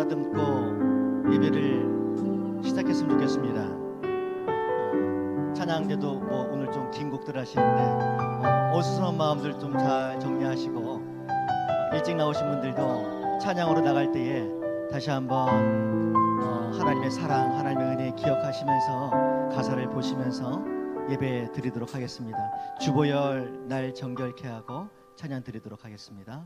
가다듬고 예배를 시작했으면 좋겠습니다. 찬양대도 뭐 오늘 좀 긴 곡들 하시는데 어수선한 마음들 좀 잘 정리하시고 일찍 나오신 분들도 찬양으로 나갈 때에 다시 한번 하나님의 사랑, 하나님의 은혜 기억하시면서 가사를 보시면서 예배 드리도록 하겠습니다. 주보열 날 정결케 하고 찬양 드리도록 하겠습니다.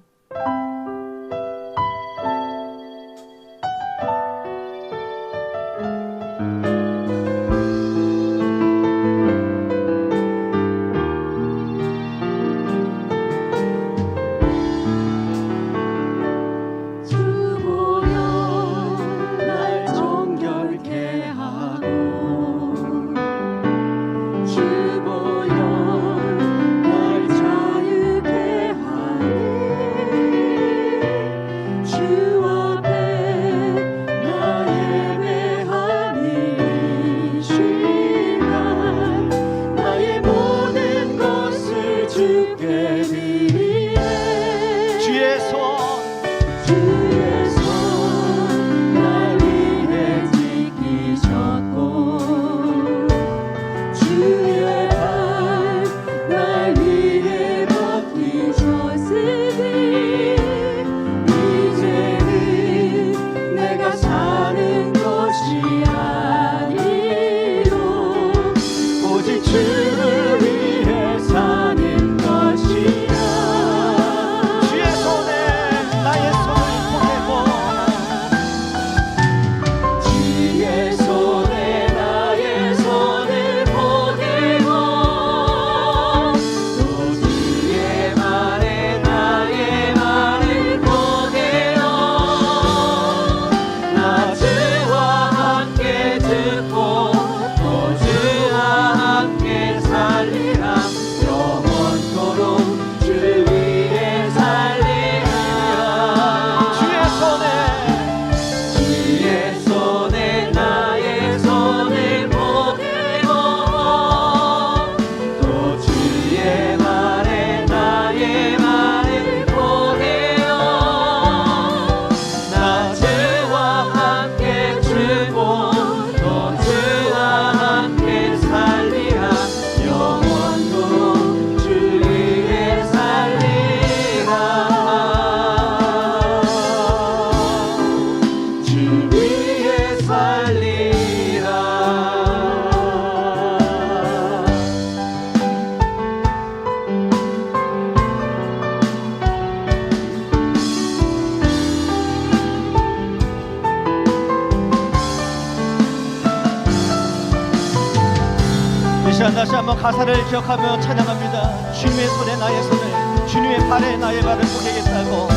다시 한번 가사를 기억하며 찬양합니다. 주님의 손에 나의 손을, 주님의 발에 나의 발을 보게겠다고.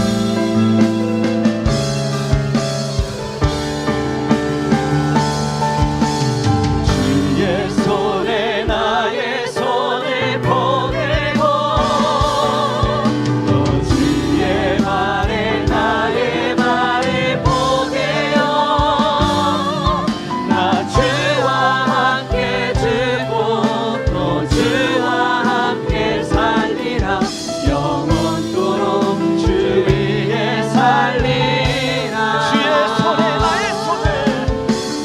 주의 손에 나의 손을 보내고 또 주의 발에 나의 발을 보게요. 나 주와 함께 죽고 주와 함께 살리라. 영원토록 주 위에 살리라. 주의 손에 나의 손을,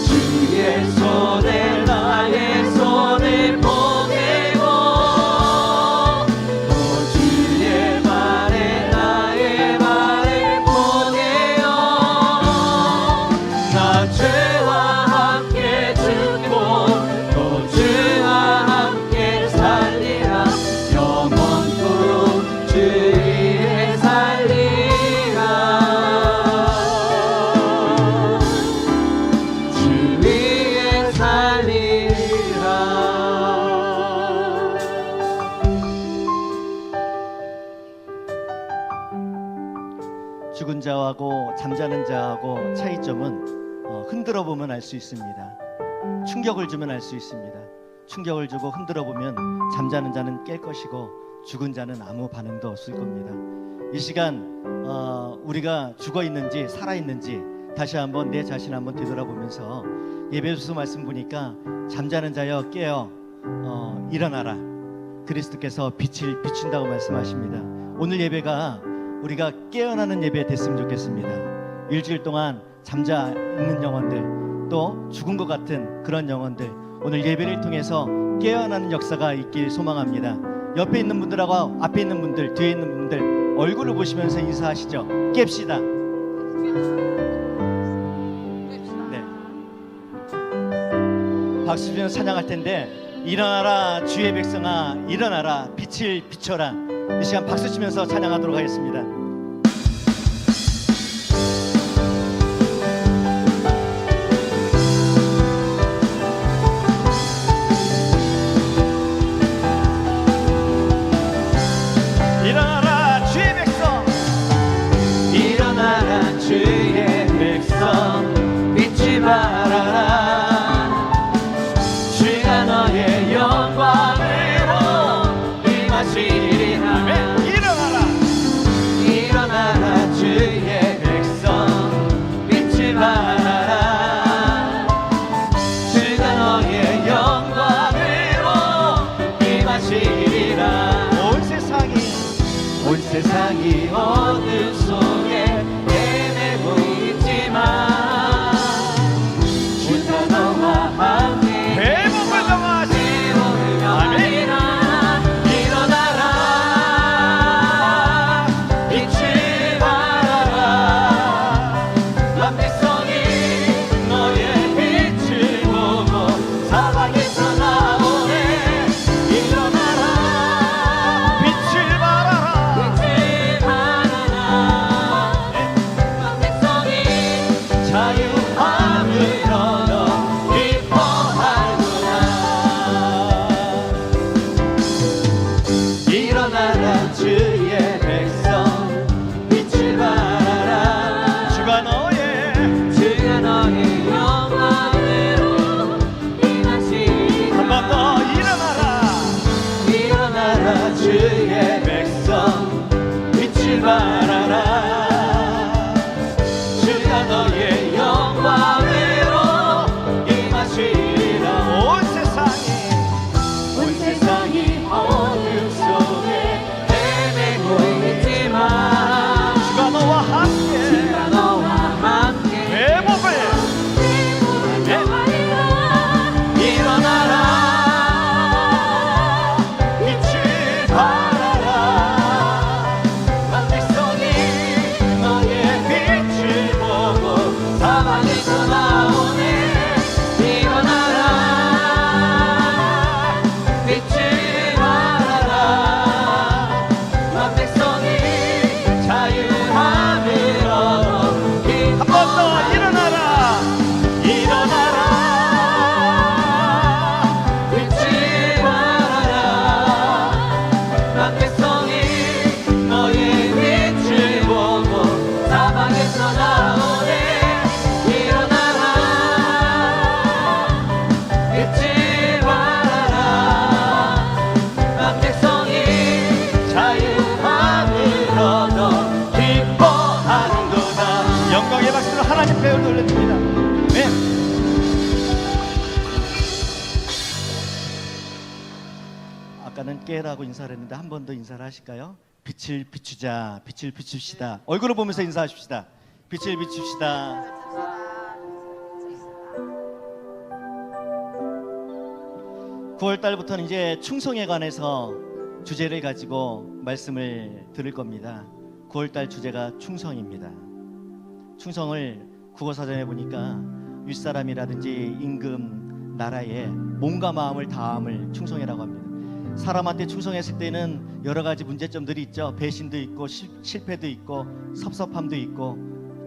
주의 손에 나의 손을 보내고 또 주의 발에 나의 발을 보내요. 나 죄와 함께 죽고 또 주와 함께 살리라. 영원토록 주 위에 살리라. 주 위에 살리라. 죽은 자하고 잠자는 자하고 차이점은 흔들어 보면 알 수 있습니다. 충격을 주면 알 수 있습니다. 충격을 주고 흔들어 보면 잠자는 자는 깰 것이고 죽은 자는 아무 반응도 없을 겁니다. 이 시간 우리가 죽어 있는지 살아 있는지 다시 한번 내 자신 한번 뒤돌아보면서 예배소서 말씀 보니까 잠자는 자여 깨어 일어나라. 그리스도께서 빛을 비춘다고 말씀하십니다. 오늘 예배가 우리가 깨어나는 예배 됐으면 좋겠습니다. 일주일 동안 잠자 있는 영혼들, 또 죽은 것 같은 그런 영혼들, 오늘 예배를 통해서 깨어나는 역사가 있길 소망합니다. 옆에 있는 분들하고 앞에 있는 분들, 뒤에 있는 분들 얼굴을 보시면서 인사하시죠. 깹시다. 네. 박수 주면 찬양할 텐데, 일어나라 주의 백성아 일어나라 빛을 비춰라. 이 시간 박수 치면서 찬양하도록 하겠습니다. 일어나라 주의 백성, 일어나라 주의 백성 빛이 발하라. 주가 너의 영광으로 임하시리라. 일어나라. 일어나라 주의 백성 빛이 발하라. 주가 너의 영광으로 임하시리라. 온 세상이 어둠 속에 헤매고 있지만 주가 너와 함께 회복을 일어나라. 빛을 발하라. 온 백성이 너의 빛을 보고 사방에서 나오네. 일어나라. 빛을 발하라. 온 백성이 자유함을 얻어 기뻐하구나. 일어나라 주의 백성 빛을 발하라. 주가 너의 영광으로 임하시리라. 한 번 더 일어나라. 일어나라 주의 백성 빛을 발하라. 주가 너의 영광으로 임하시리라. 온 세상이 어둠 속에 헤매고 있지만 주가 너와 함께 주가 너와 함께 회복을 일어나라. 빛을 발하라. 온 백성이 너의 빛을 보고 사방에서 나오네. 일어나라. 빛을 발하라. 온 백성이 자유함을 얻어 한 번 더 일어나라. 일어나라. 빛을 발하라. 온 백성이 너의 빛을 보고 사방에서 나오네. 일어나라. 빛을 발하라. 온 백성이 자유함을 얻어 기뻐하는도다. 영광의 박수로 하나님 배를 돌려드립니다. 네. 아까는 깨라고 인사를 했는데 한 번 더 인사를 하실까요? 빛을 비추자. 빛을 비춥시다. 얼굴을 보면서 인사하십시다. 빛을 비춥시다. 9월 달부터는 이제 충성에 관해서 주제를 가지고 말씀을 들을 겁니다. 9월 달 주제가 충성입니다. 충성을 국어사전에 보니까 윗사람이라든지 임금, 나라에 몸과 마음을 다함을 충성이라고 합니다. 사람한테 충성했을 때는 여러 가지 문제점들이 있죠. 배신도 있고 실패도 있고 섭섭함도 있고,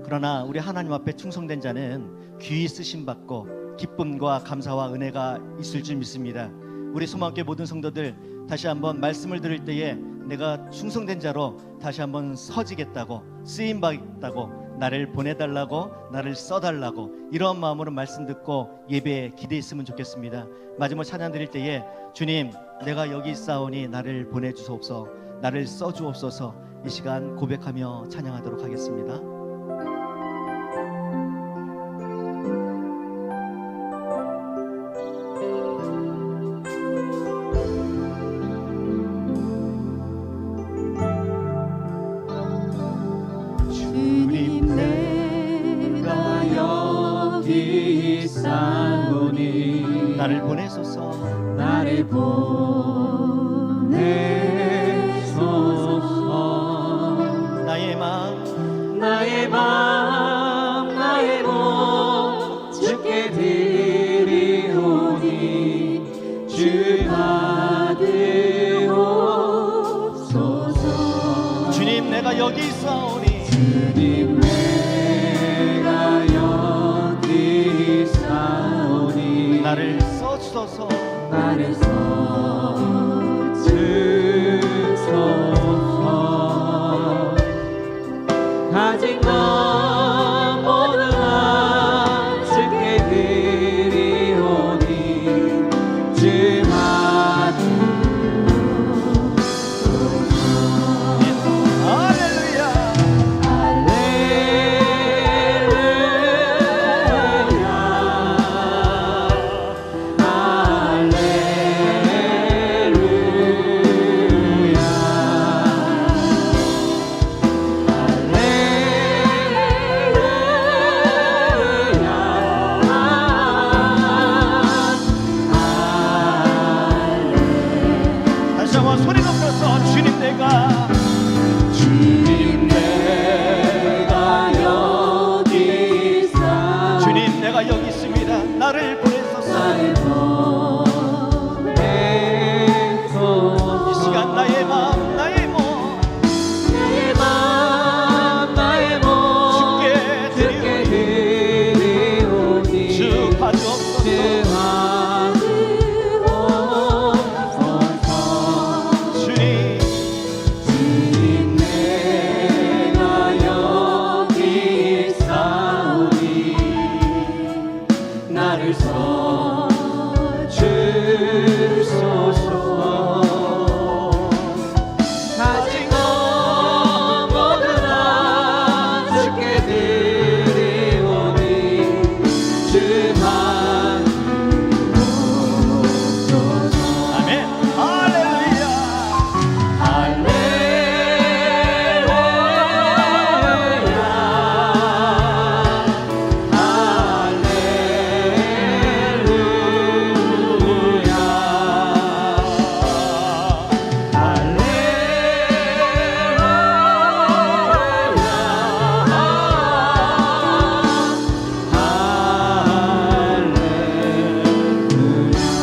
그러나 우리 하나님 앞에 충성된 자는 귀히 쓰심 받고 기쁨과 감사와 은혜가 있을 줄 믿습니다. 우리 소망교회 모든 성도들, 다시 한번 말씀을 들을 때에 내가 충성된 자로 다시 한번 서지겠다고, 쓰임 받겠다고, 나를 보내달라고, 나를 써달라고, 이런 마음으로 말씀 듣고 예배에 기대했으면 좋겠습니다. 마지막 찬양 드릴 때에 주님, 내가 여기 있사오니 나를 보내주소서, 나를 써주옵소서, 이 시간 고백하며 찬양하도록 하겠습니다. 주님, 내가 있사오니 나를 보내소서 나를 보내소서. 나의 마음 나의 마음 나의 몸 주께 드리오니 주 받으옵소서. 주님 내가 여기 있사오니 주님 내가 여기 있사오니 나를 써주소서 나를 써주소서. 가진 것 모두 다 주께 드리오니 주 할렐루야 다시 한번 소리 높여서 주님 내가 주님 내가 여기 있사 주님 내가 여기 있습니다 나를 보내소서 나를 보내소서. 이 시간 나의 마음 나의 몸 나의 마음 나의 몸 주께 주께 드리오니 주 받으옵소서 주 받으옵소서. 주님 주님 내가 여기 있사오니 나를 써주소서. 가진 것 모두 다 주께 드리오니 주 받으옵소서. 아멘 할렐루야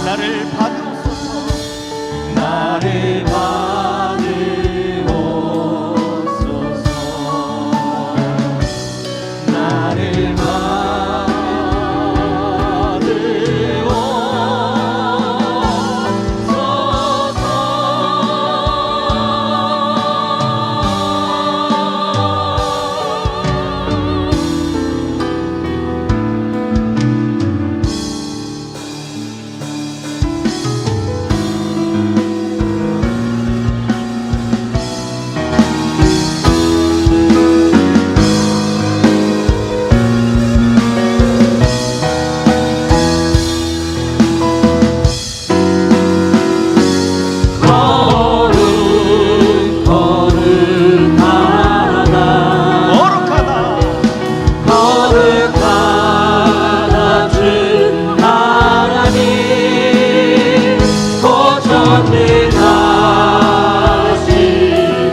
나를 받으옵소서 나를 받으옵소서. 나를 거룩하다 거룩하다 주 하나님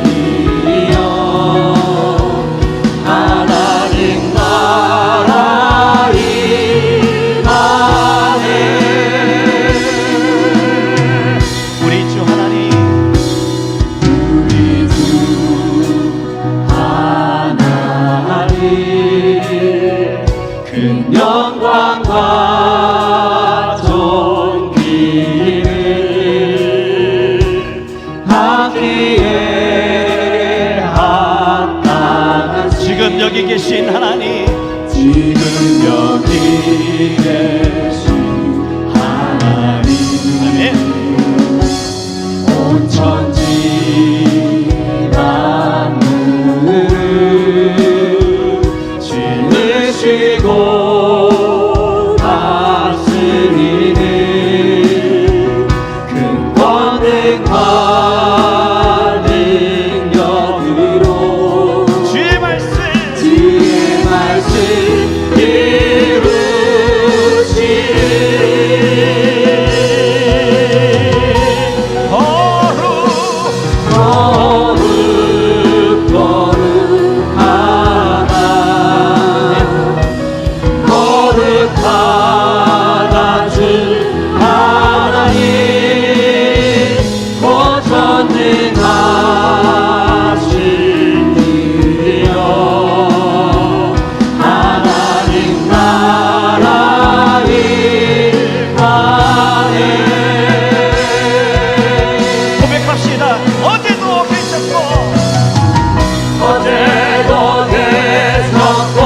고전능하시니요 하나님 나라 임하네. 우리 주 하나님 우리 주 하나님 큰 영광과 존귀를 하기에 합당한 지금 여기 계신 하나님 지금 여기 계신 하나님 아멘 온 천지 만물을 지으시고 다스리는 큰 권능과 능력으로 주의 말씀 주의 거룩하다 주 하나님 전능하신 이여 하나님 나라 일하네. 고백합시다. 어제도 계셨고 어제도 계셨고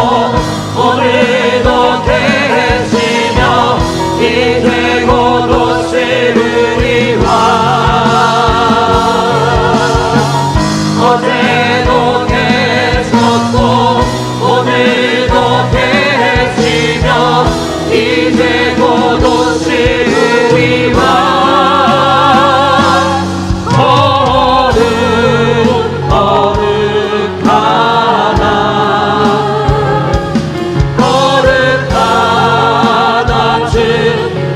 오늘도 계시며 이제 곧 오실 우리와 어제도 계셨고 오늘도 계시며 이제 곧 오실 우리와 거룩하다 주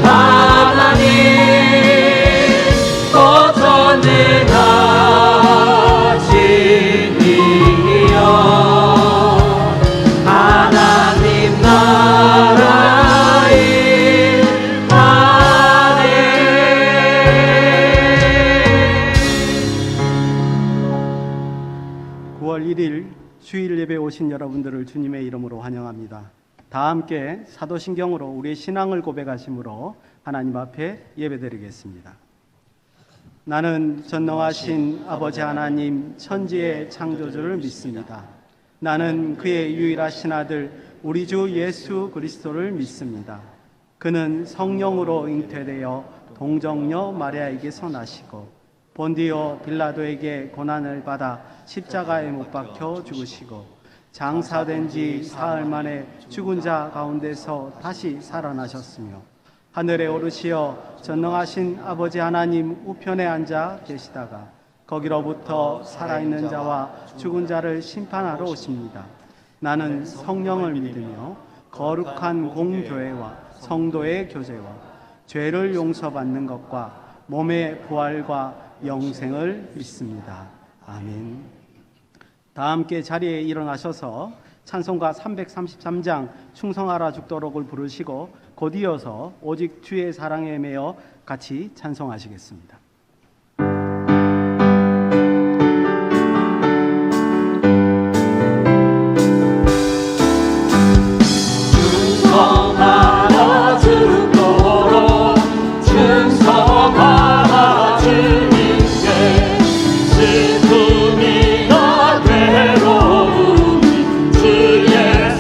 하나님 또 전능하신 이여 하나님 나라 일하네. 9월 1일 수요일 예배 오신 여러분들을 주님의 이름으로 환영합니다. 다 함께 사도신경으로 우리의 신앙을 고백하심으로 하나님 앞에 예배드리겠습니다. 나는 전능하신 아버지 하나님 천지의 창조주를 믿습니다. 나는 그의 유일하신 아들 우리 주 예수 그리스도를 믿습니다. 그는 성령으로 잉태되어 동정녀 마리아에게서 나시고 본디오 빌라도에게 고난을 받아 십자가에 못 박혀 죽으시고 장사된 지 사흘 만에 죽은 자 가운데서 다시 살아나셨으며 하늘에 오르시어 전능하신 아버지 하나님 우편에 앉아 계시다가 거기로부터 살아있는 자와 죽은 자를 심판하러 오십니다. 나는 성령을 믿으며 거룩한 공교회와 성도의 교제와 죄를 용서받는 것과 몸의 부활과 영생을 믿습니다. 아멘. 다 함께 자리에 일어나셔서 찬송가 333장 충성하라 죽도록을 부르시고 곧 이어서 오직 주의 사랑에 매여 같이 찬송하시겠습니다. 충성하라 죽도록 충성하라 주님께 슬픔이나 괴로움이 주의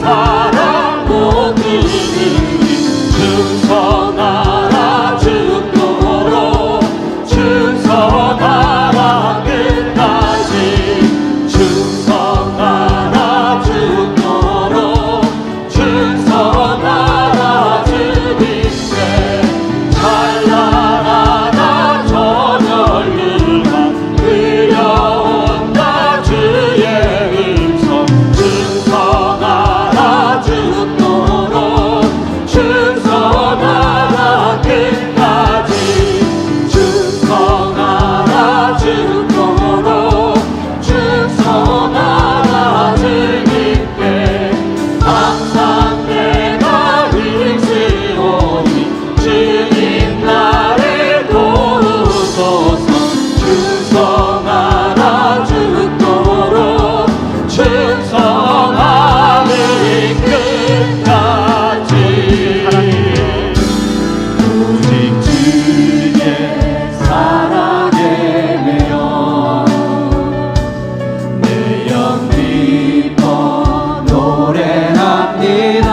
사랑 못 이기니 충성하라 죽도록 충성하라 끝까지 충성하라 죽도록 충성하라 주님께 찬란하다 저녁일만 들려온다 주의 음성 충성하라 죽도록 충성하라 끝까지 충성하라 죽도록 충성하라 주님께 항상 내가 일시오니 주님 나를 도우소서 충성하라 죽도록 충성하리 끝까지 오직 주의 사랑에 매여 내 영 기뻐 노래합니다.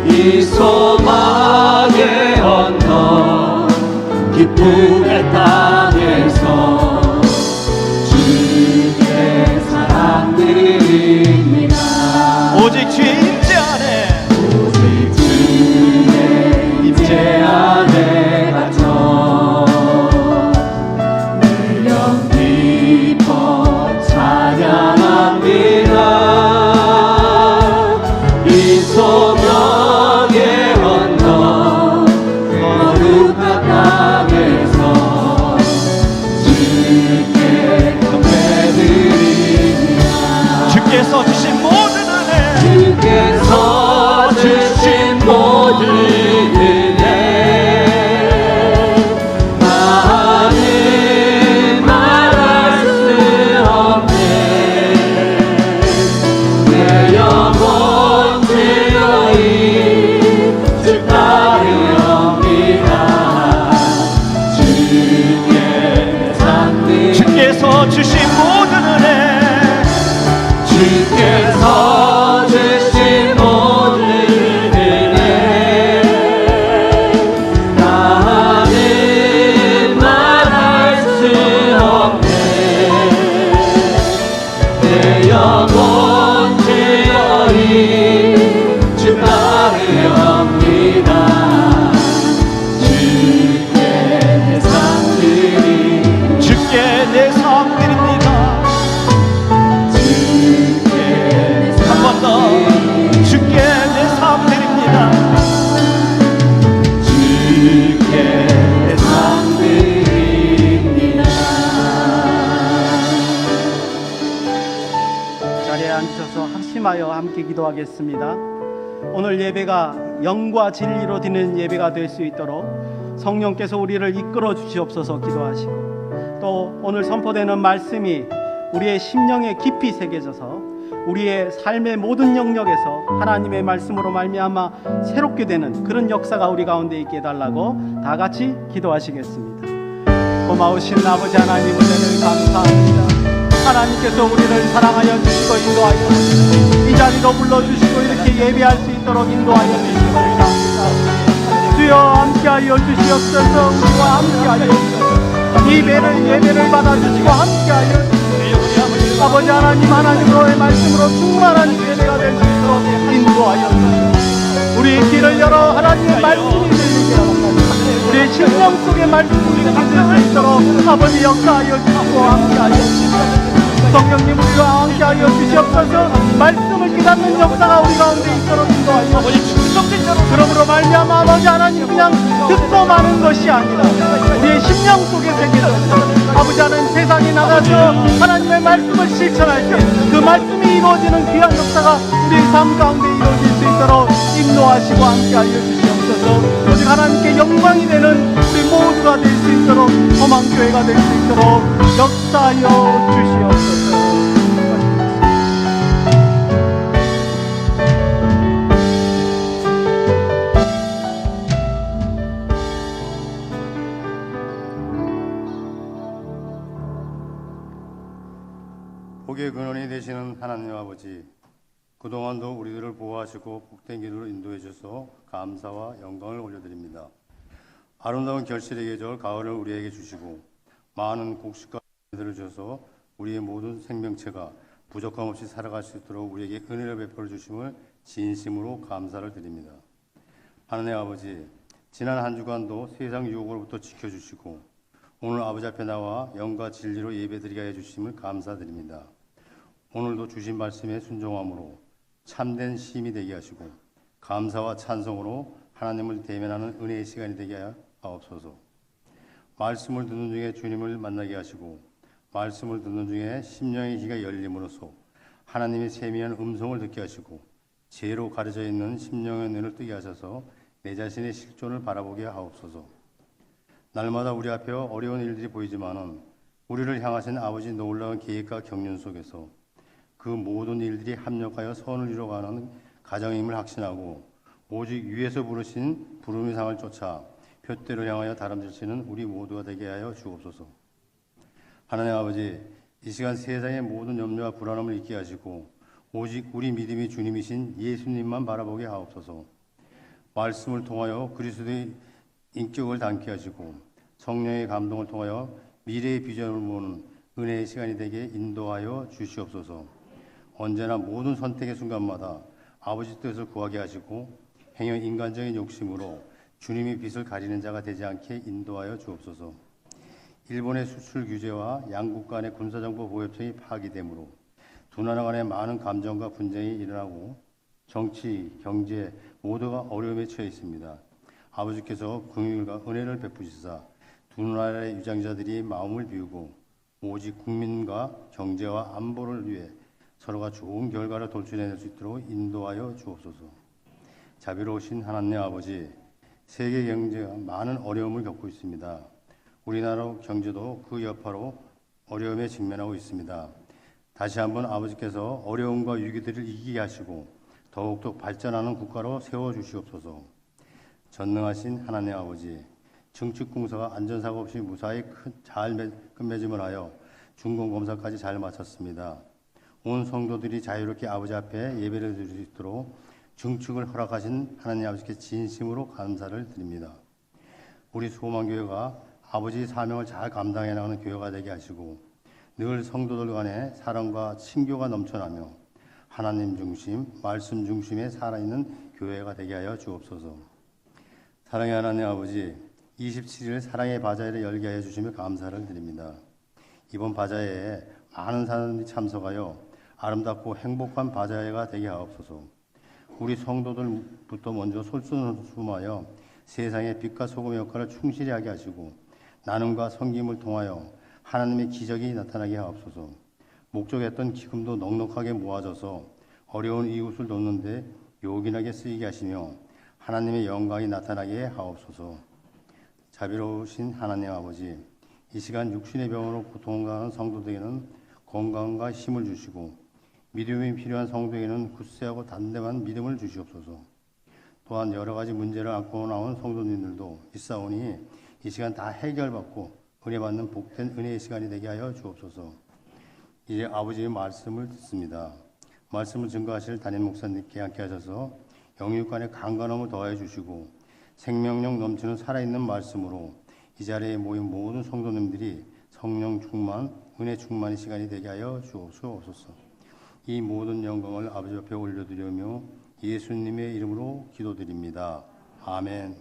이 소망의 언덕 기쁨의 땅에서 주의 사랑 드립니다. 오직 주의 임재 안에 오직 주의 임재 안에 갇혀 내 영 기뻐 찬양합니다. 이 소명의 언덕 거룩한 땅에서 주께 경배드립니다. 주께서 주신 모든 은혜 주께서 기도하겠습니다. 오늘 예배가 영과 진리로 드리는 예배가 될 수 있도록 성령께서 우리를 이끌어 주시옵소서 기도하시고, 또 오늘 선포되는 말씀이 우리의 심령에 깊이 새겨져서 우리의 삶의 모든 영역에서 하나님의 말씀으로 말미암아 새롭게 되는 그런 역사가 우리 가운데 있게 해달라고 다 같이 기도하시겠습니다. 고마우신 아버지 하나님, 은혜를 감사합니다. 하나님께서 우리를 사랑하여 주시고 인도하여 주시고 이 자리로 불러주시고 이렇게 예배할 수 있도록 인도하여 주시고 감사합니다. 주여 함께하여 주시옵소서. 우리와 함께하여 주시옵소서. 이 예배를 받아주시고 함께하여 주시옵소서. 아버지 하나님, 하나님으로의 말씀으로 충만한 예배가 될 수 있도록 인도하여 주시옵소서. 우리의 길을 열어 하나님의 말씀이 들리게 하옵소서. 우리의 심령 속의 말씀이 들릴 수 있도록 아버지 역사하여 주시고 함께하여 주시옵소서. 성령님, 우리와 함께하여 주시옵소서. 말씀을 깨닫는 역사가 우리 가운데 있도록 인도하여 주시옵소서. 그러므로 말미암아 아버지 하나님, 그냥 듣고 마는 것이 아니라 우리의 심령 속에 새겨져서 아버지 하나님, 세상에 나가서 하나님의 말씀을 실천할 때 그 말씀이 이루어지는 귀한 역사가 우리의 삶 가운데 이루어질 수 있도록 인도하시고 함께하여 주시옵소서. 오직 하나님께 영광이 되는 우리 모두가 될 수 있도록, 소망교회가 될 수 있도록 역사하여 주시옵소서. 복의 근원이 되시는 하나님 아버지, 그동안도 우리들을 보호하시고 복된 길로 인도해 주셔서 감사와 영광을 올려드립니다. 아름다운 결실의 계절 가을을 우리에게 주시고 많은 곡식과 들을 주셔서 우리의 모든 생명체가 부족함 없이 살아갈 수 있도록 우리에게 은혜를 베풀어 주심을 진심으로 감사를 드립니다. 하나님 아버지, 지난 한 주간도 세상 유혹으로부터 지켜주시고 오늘 아버지 앞에 나와 영과 진리로 예배드리게 해 주심을 감사드립니다. 오늘도 주신 말씀에 순종함으로 참된 힘이 되게 하시고 감사와 찬송으로 하나님을 대면하는 은혜의 시간이 되게 하옵소서. 말씀을 듣는 중에 주님을 만나게 하시고 말씀을 듣는 중에 심령의 귀가 열림으로써 하나님의 세미한 음성을 듣게 하시고 죄로 가려져 있는 심령의 눈을 뜨게 하셔서 내 자신의 실존을 바라보게 하옵소서. 날마다 우리 앞에 어려운 일들이 보이지만은 우리를 향하신 아버지 놀라운 계획과 경륜 속에서 그 모든 일들이 합력하여 선을 이루어가는 가정임을 확신하고 오직 위에서 부르신 부름의 상을 쫓아 표대를 향하여 다름질치는 우리 모두가 되게 하여 주옵소서. 하나님 아버지, 이 시간 세상의 모든 염려와 불안함을 잊게 하시고 오직 우리 믿음이 주님이신 예수님만 바라보게 하옵소서. 말씀을 통하여 그리스도의 인격을 담게 하시고 성령의 감동을 통하여 미래의 비전을 보는 은혜의 시간이 되게 인도하여 주시옵소서. 언제나 모든 선택의 순간마다 아버지 뜻을 구하게 하시고 행여 인간적인 욕심으로 주님의 빛을 가리는 자가 되지 않게 인도하여 주옵소서. 일본의 수출 규제와 양국 간의 군사정보 보호협정이 파기되므로 두 나라 간에 많은 감정과 분쟁이 일어나고 정치, 경제 모두가 어려움에 처해 있습니다. 아버지께서 긍휼과 은혜를 베푸시사 두 나라의 유장자들이 마음을 비우고 오직 국민과 경제와 안보를 위해 서로가 좋은 결과를 돌출해낼 수 있도록 인도하여 주옵소서. 자비로우신 하나님 아버지, 세계 경제가 많은 어려움을 겪고 있습니다. 우리나라 경제도 그 여파로 어려움에 직면하고 있습니다. 다시 한번 아버지께서 어려움과 위기들을 이기게 하시고 더욱더 발전하는 국가로 세워주시옵소서. 전능하신 하나님 아버지, 증축공사가 안전사고 없이 무사히 잘 끝맺음을 하여 중공검사까지 잘 마쳤습니다. 온 성도들이 자유롭게 아버지 앞에 예배를 드릴 수 있도록 증축을 허락하신 하나님 아버지께 진심으로 감사를 드립니다. 우리 소망교회가 아버지의 사명을 잘 감당해 나가는 교회가 되게 하시고 늘 성도들 간에 사랑과 친교가 넘쳐나며 하나님 중심, 말씀 중심에 살아있는 교회가 되게 하여 주옵소서. 사랑의 하나님 아버지, 27일 사랑의 바자회를 열게 하여 주시며 감사를 드립니다. 이번 바자회에 많은 사람들이 참석하여 아름답고 행복한 바자회가 되게 하옵소서. 우리 성도들부터 먼저 솔선수범하여 세상의 빛과 소금의 역할을 충실히 하게 하시고 나눔과 섬김을 통하여 하나님의 기적이 나타나게 하옵소서. 목적했던 기금도 넉넉하게 모아져서 어려운 이웃을 돕는데 요긴하게 쓰이게 하시며 하나님의 영광이 나타나게 하옵소서. 자비로우신 하나님 아버지, 이 시간 육신의 병으로 고통당하는 성도들에게는 건강과 힘을 주시고 믿음이 필요한 성도에게는 굳세하고 단단한 믿음을 주시옵소서. 또한 여러 가지 문제를 안고 나온 성도님들도 있사오니 이 시간 다 해결받고 은혜 받는 복된 은혜의 시간이 되게 하여 주옵소서. 이제 아버지의 말씀을 듣습니다. 말씀을 증거하실 담임 목사님께 함께 하셔서 영육간의 강건함을 더해 주시고 생명력 넘치는 살아있는 말씀으로 이 자리에 모인 모든 성도님들이 성령 충만, 은혜 충만의 시간이 되게 하여 주옵소서. 이 모든 영광을 아버지 앞에 올려드리며 예수님의 이름으로 기도드립니다. 아멘.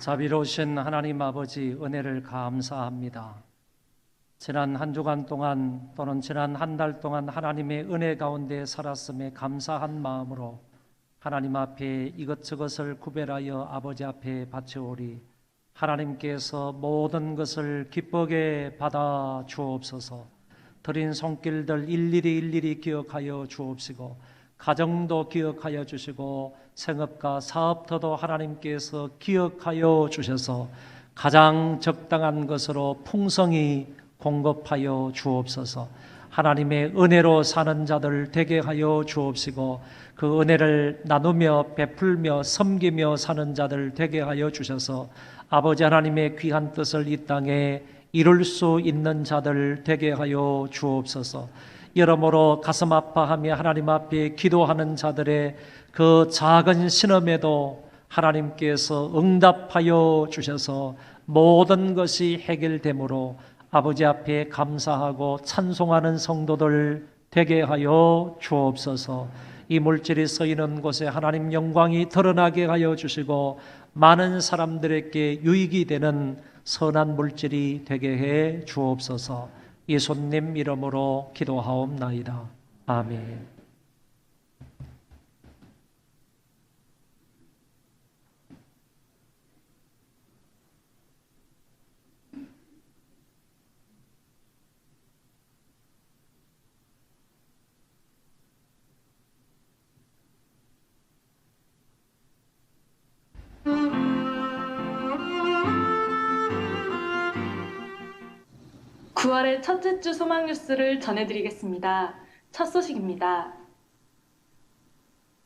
자비로우신 하나님 아버지, 은혜를 감사합니다. 지난 한 주간 동안 또는 지난 한 달 동안 하나님의 은혜 가운데 살았음에 감사한 마음으로 하나님 앞에 이것저것을 구별하여 아버지 앞에 바쳐오리. 하나님께서 모든 것을 기쁘게 받아 주옵소서. 드린 손길들 일일이 기억하여 주옵시고 가정도 기억하여 주시고 생업과 사업터도 하나님께서 기억하여 주셔서 가장 적당한 것으로 풍성히 공급하여 주옵소서. 하나님의 은혜로 사는 자들 되게 하여 주옵시고 그 은혜를 나누며 베풀며 섬기며 사는 자들 되게 하여 주셔서 아버지 하나님의 귀한 뜻을 이 땅에 이룰 수 있는 자들 되게 하여 주옵소서. 여러모로 가슴 아파하며 하나님 앞에 기도하는 자들의 그 작은 신음에도 하나님께서 응답하여 주셔서 모든 것이 해결되므로 아버지 앞에 감사하고 찬송하는 성도들 되게 하여 주옵소서. 이 물질이 쓰이는 곳에 하나님 영광이 드러나게 하여 주시고 많은 사람들에게 유익이 되는 선한 물질이 되게 해 주옵소서. 예수님 이름으로 기도하옵나이다. 아멘. (9월의) 첫째 주 소망 뉴스를 전해드리겠습니다. 첫 소식입니다.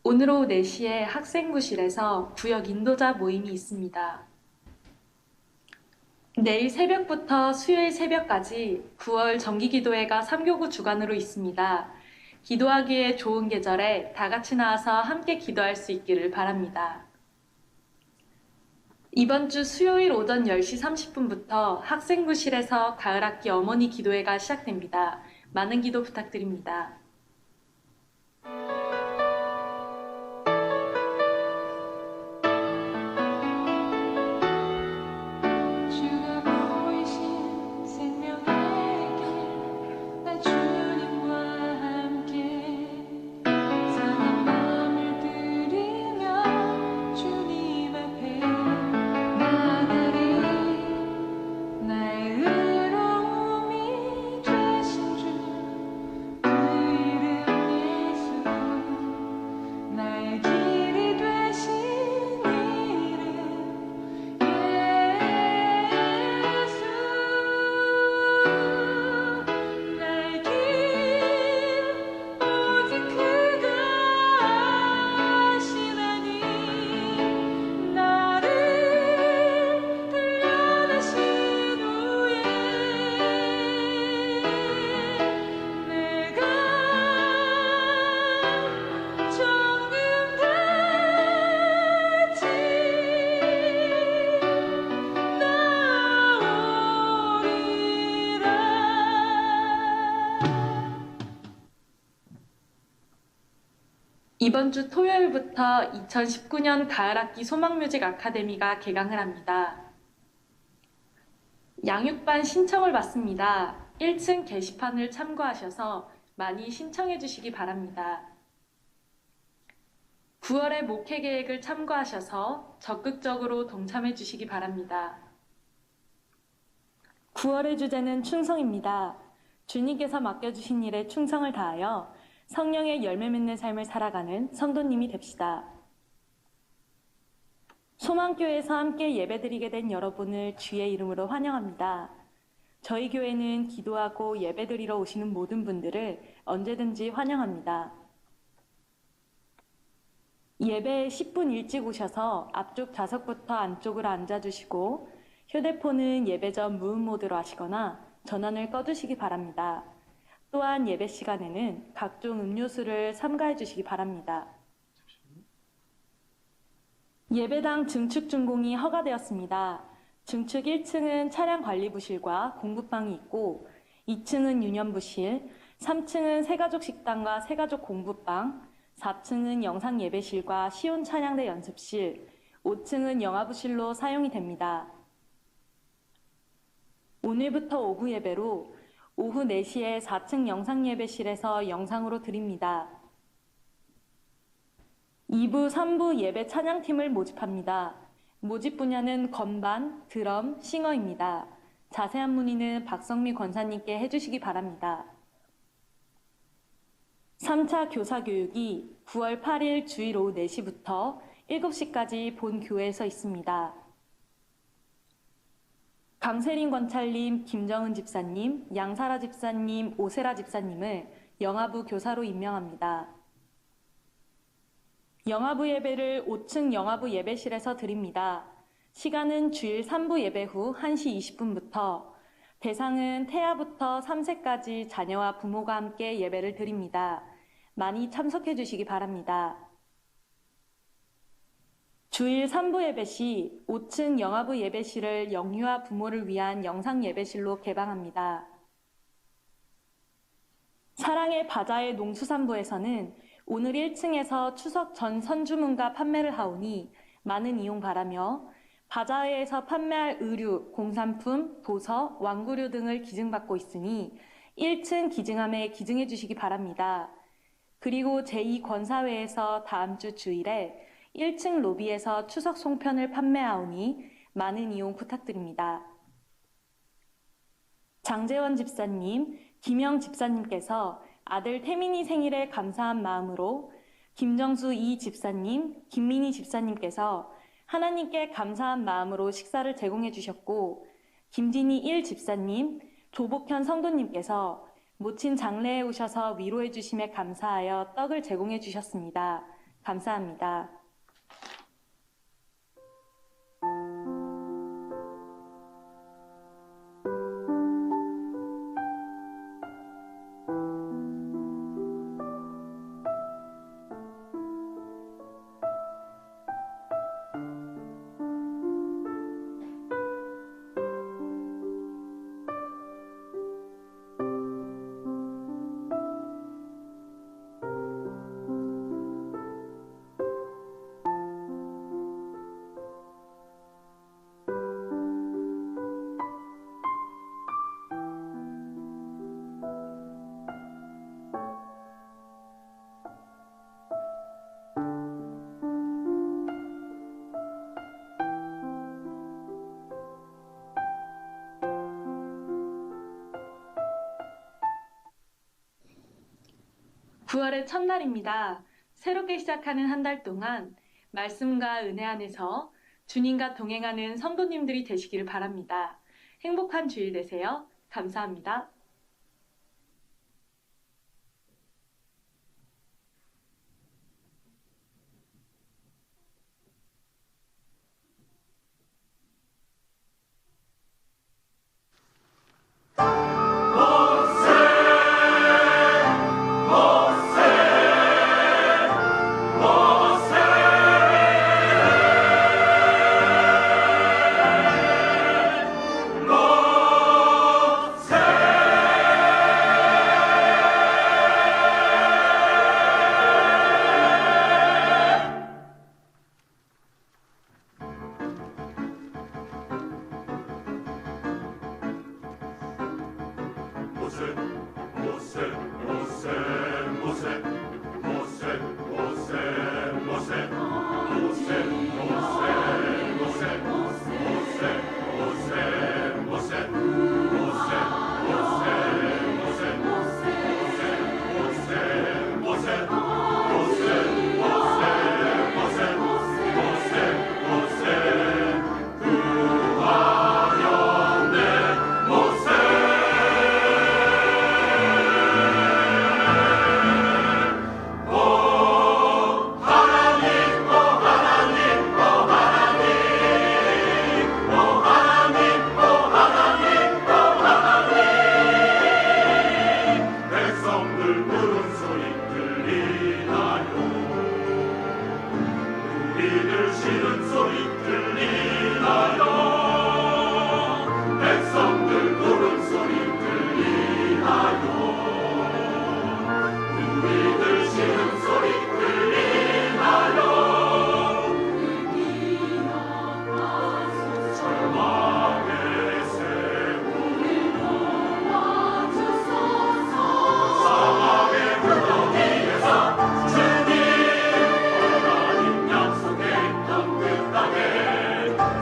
오늘 오후 4시에 학생부실에서 구역 인도자 모임이 있습니다. 내일 새벽부터 수요일 새벽까지 9월 정기기도회가 3교구 주간으로 있습니다. 기도하기에 좋은 계절에 다 같이 나와서 함께 기도할 수 있기를 바랍니다. 이번 주 수요일 오전 10시 30분부터 학생부실에서 가을학기 어머니 기도회가 시작됩니다. 많은 기도 부탁드립니다. 이번 주 토요일부터 2019년 가을학기 소망뮤직 아카데미가 개강을 합니다. 양육반 신청을 받습니다. 1층 게시판을 참고하셔서 많이 신청해 주시기 바랍니다. 9월의 목회 계획을 참고하셔서 적극적으로 동참해 주시기 바랍니다. 9월의 주제는 충성입니다. 주님께서 맡겨주신 일에 충성을 다하여 성령의 열매 맺는 삶을 살아가는 성도님이 됩시다. 소망교회에서 함께 예배드리게 된 여러분을 주의 이름으로 환영합니다. 저희 교회는 기도하고 예배드리러 오시는 모든 분들을 언제든지 환영합니다. 예배에 10분 일찍 오셔서 앞쪽 좌석부터 안쪽으로 앉아주시고 휴대폰은 예배 전 무음 모드로 하시거나 전원을 꺼두시기 바랍니다. 또한 예배 시간에는 각종 음료수를 삼가해 주시기 바랍니다. 예배당 증축 준공이 허가되었습니다. 증축 1층은 차량 관리부실과 공부방이 있고 2층은 유년부실, 3층은 새가족 식당과 새가족 공부방, 4층은 영상 예배실과 시온 찬양대 연습실, 5층은 영화부실로 사용이 됩니다. 오늘부터 오후 예배로 오후 4시에 4층 영상예배실에서 영상으로 드립니다. 2부, 3부 예배 찬양팀을 모집합니다. 모집 분야는 건반, 드럼, 싱어입니다. 자세한 문의는 박성미 권사님께 해주시기 바랍니다. 3차 교사교육이 9월 8일 주일 오후 4시부터 7시까지 본 교회에서 있습니다. 강세린 권찰님, 김정은 집사님, 양사라 집사님, 오세라 집사님을 영아부 교사로 임명합니다. 영아부 예배를 5층 영아부 예배실에서 드립니다. 시간은 주일 3부 예배 후 1시 20분부터, 대상은 태아부터 3세까지 자녀와 부모가 함께 예배를 드립니다. 많이 참석해 주시기 바랍니다. 주일 3부 예배 시 5층 영아부 예배실을 영유아 부모를 위한 영상 예배실로 개방합니다. 사랑의 바자의 농수산부에서는 오늘 1층에서 추석 전 선주문과 판매를 하오니 많은 이용 바라며, 바자회에서 판매할 의류, 공산품, 도서, 완구류 등을 기증받고 있으니 1층 기증함에 기증해 주시기 바랍니다. 그리고 제2권사회에서 다음 주 주일에 1층 로비에서 추석 송편을 판매하오니 많은 이용 부탁드립니다. 장재원 집사님, 김영 집사님께서 아들 태민이 생일에 감사한 마음으로, 김정수 이 집사님, 김민희 집사님께서 하나님께 감사한 마음으로 식사를 제공해 주셨고, 김진희 1 집사님, 조복현 성도님께서 모친 장례에 오셔서 위로해 주심에 감사하여 떡을 제공해 주셨습니다. 감사합니다. (9월의) 첫날입니다. 새롭게 시작하는 한 달 동안 말씀과 은혜 안에서 주님과 동행하는 성도님들이 되시기를 바랍니다. 행복한 주일 되세요. 감사합니다.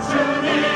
주님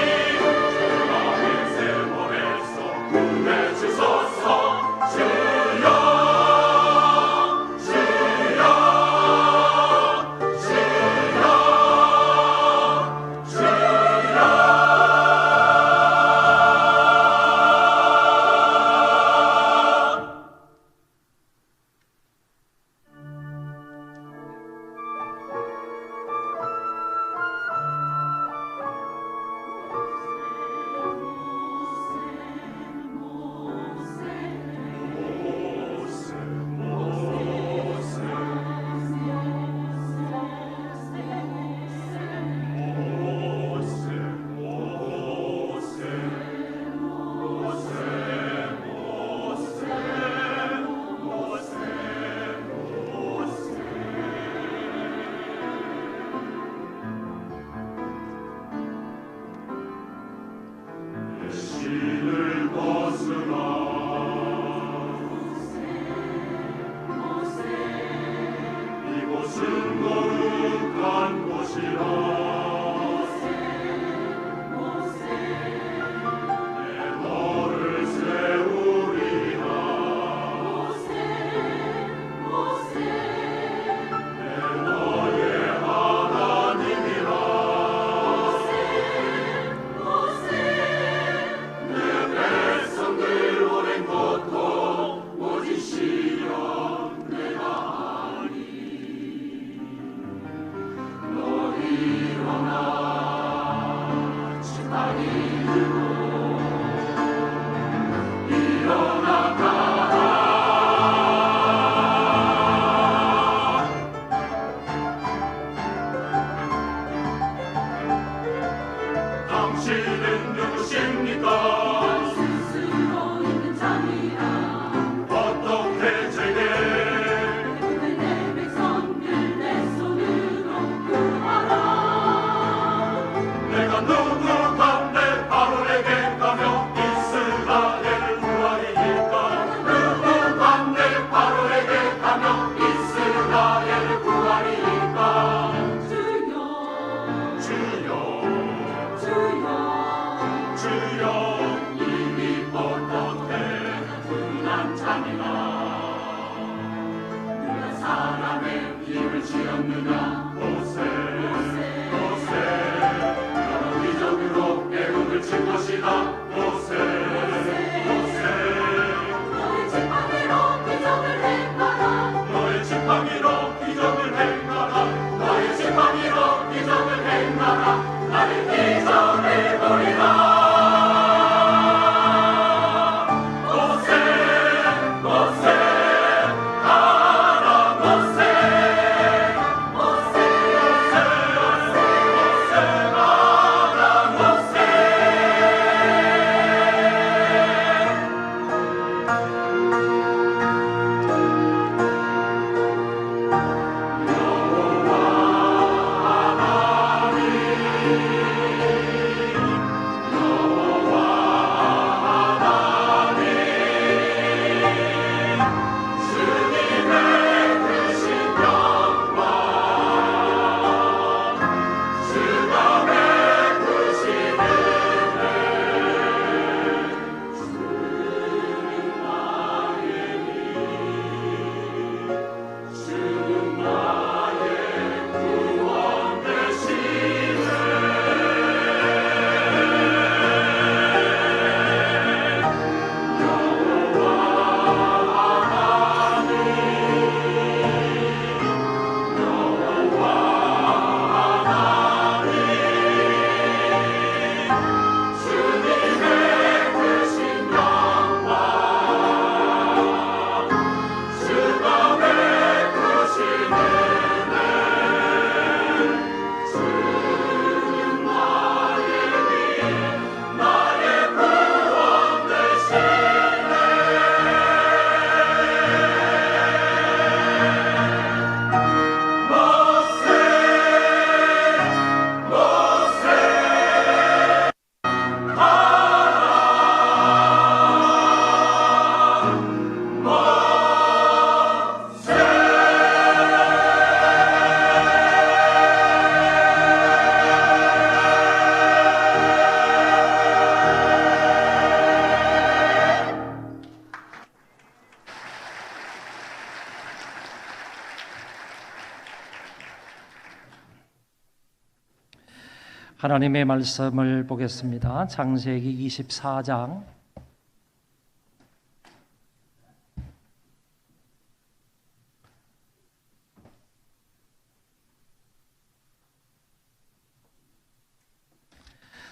하나님의 말씀을 보겠습니다. 창세기 24장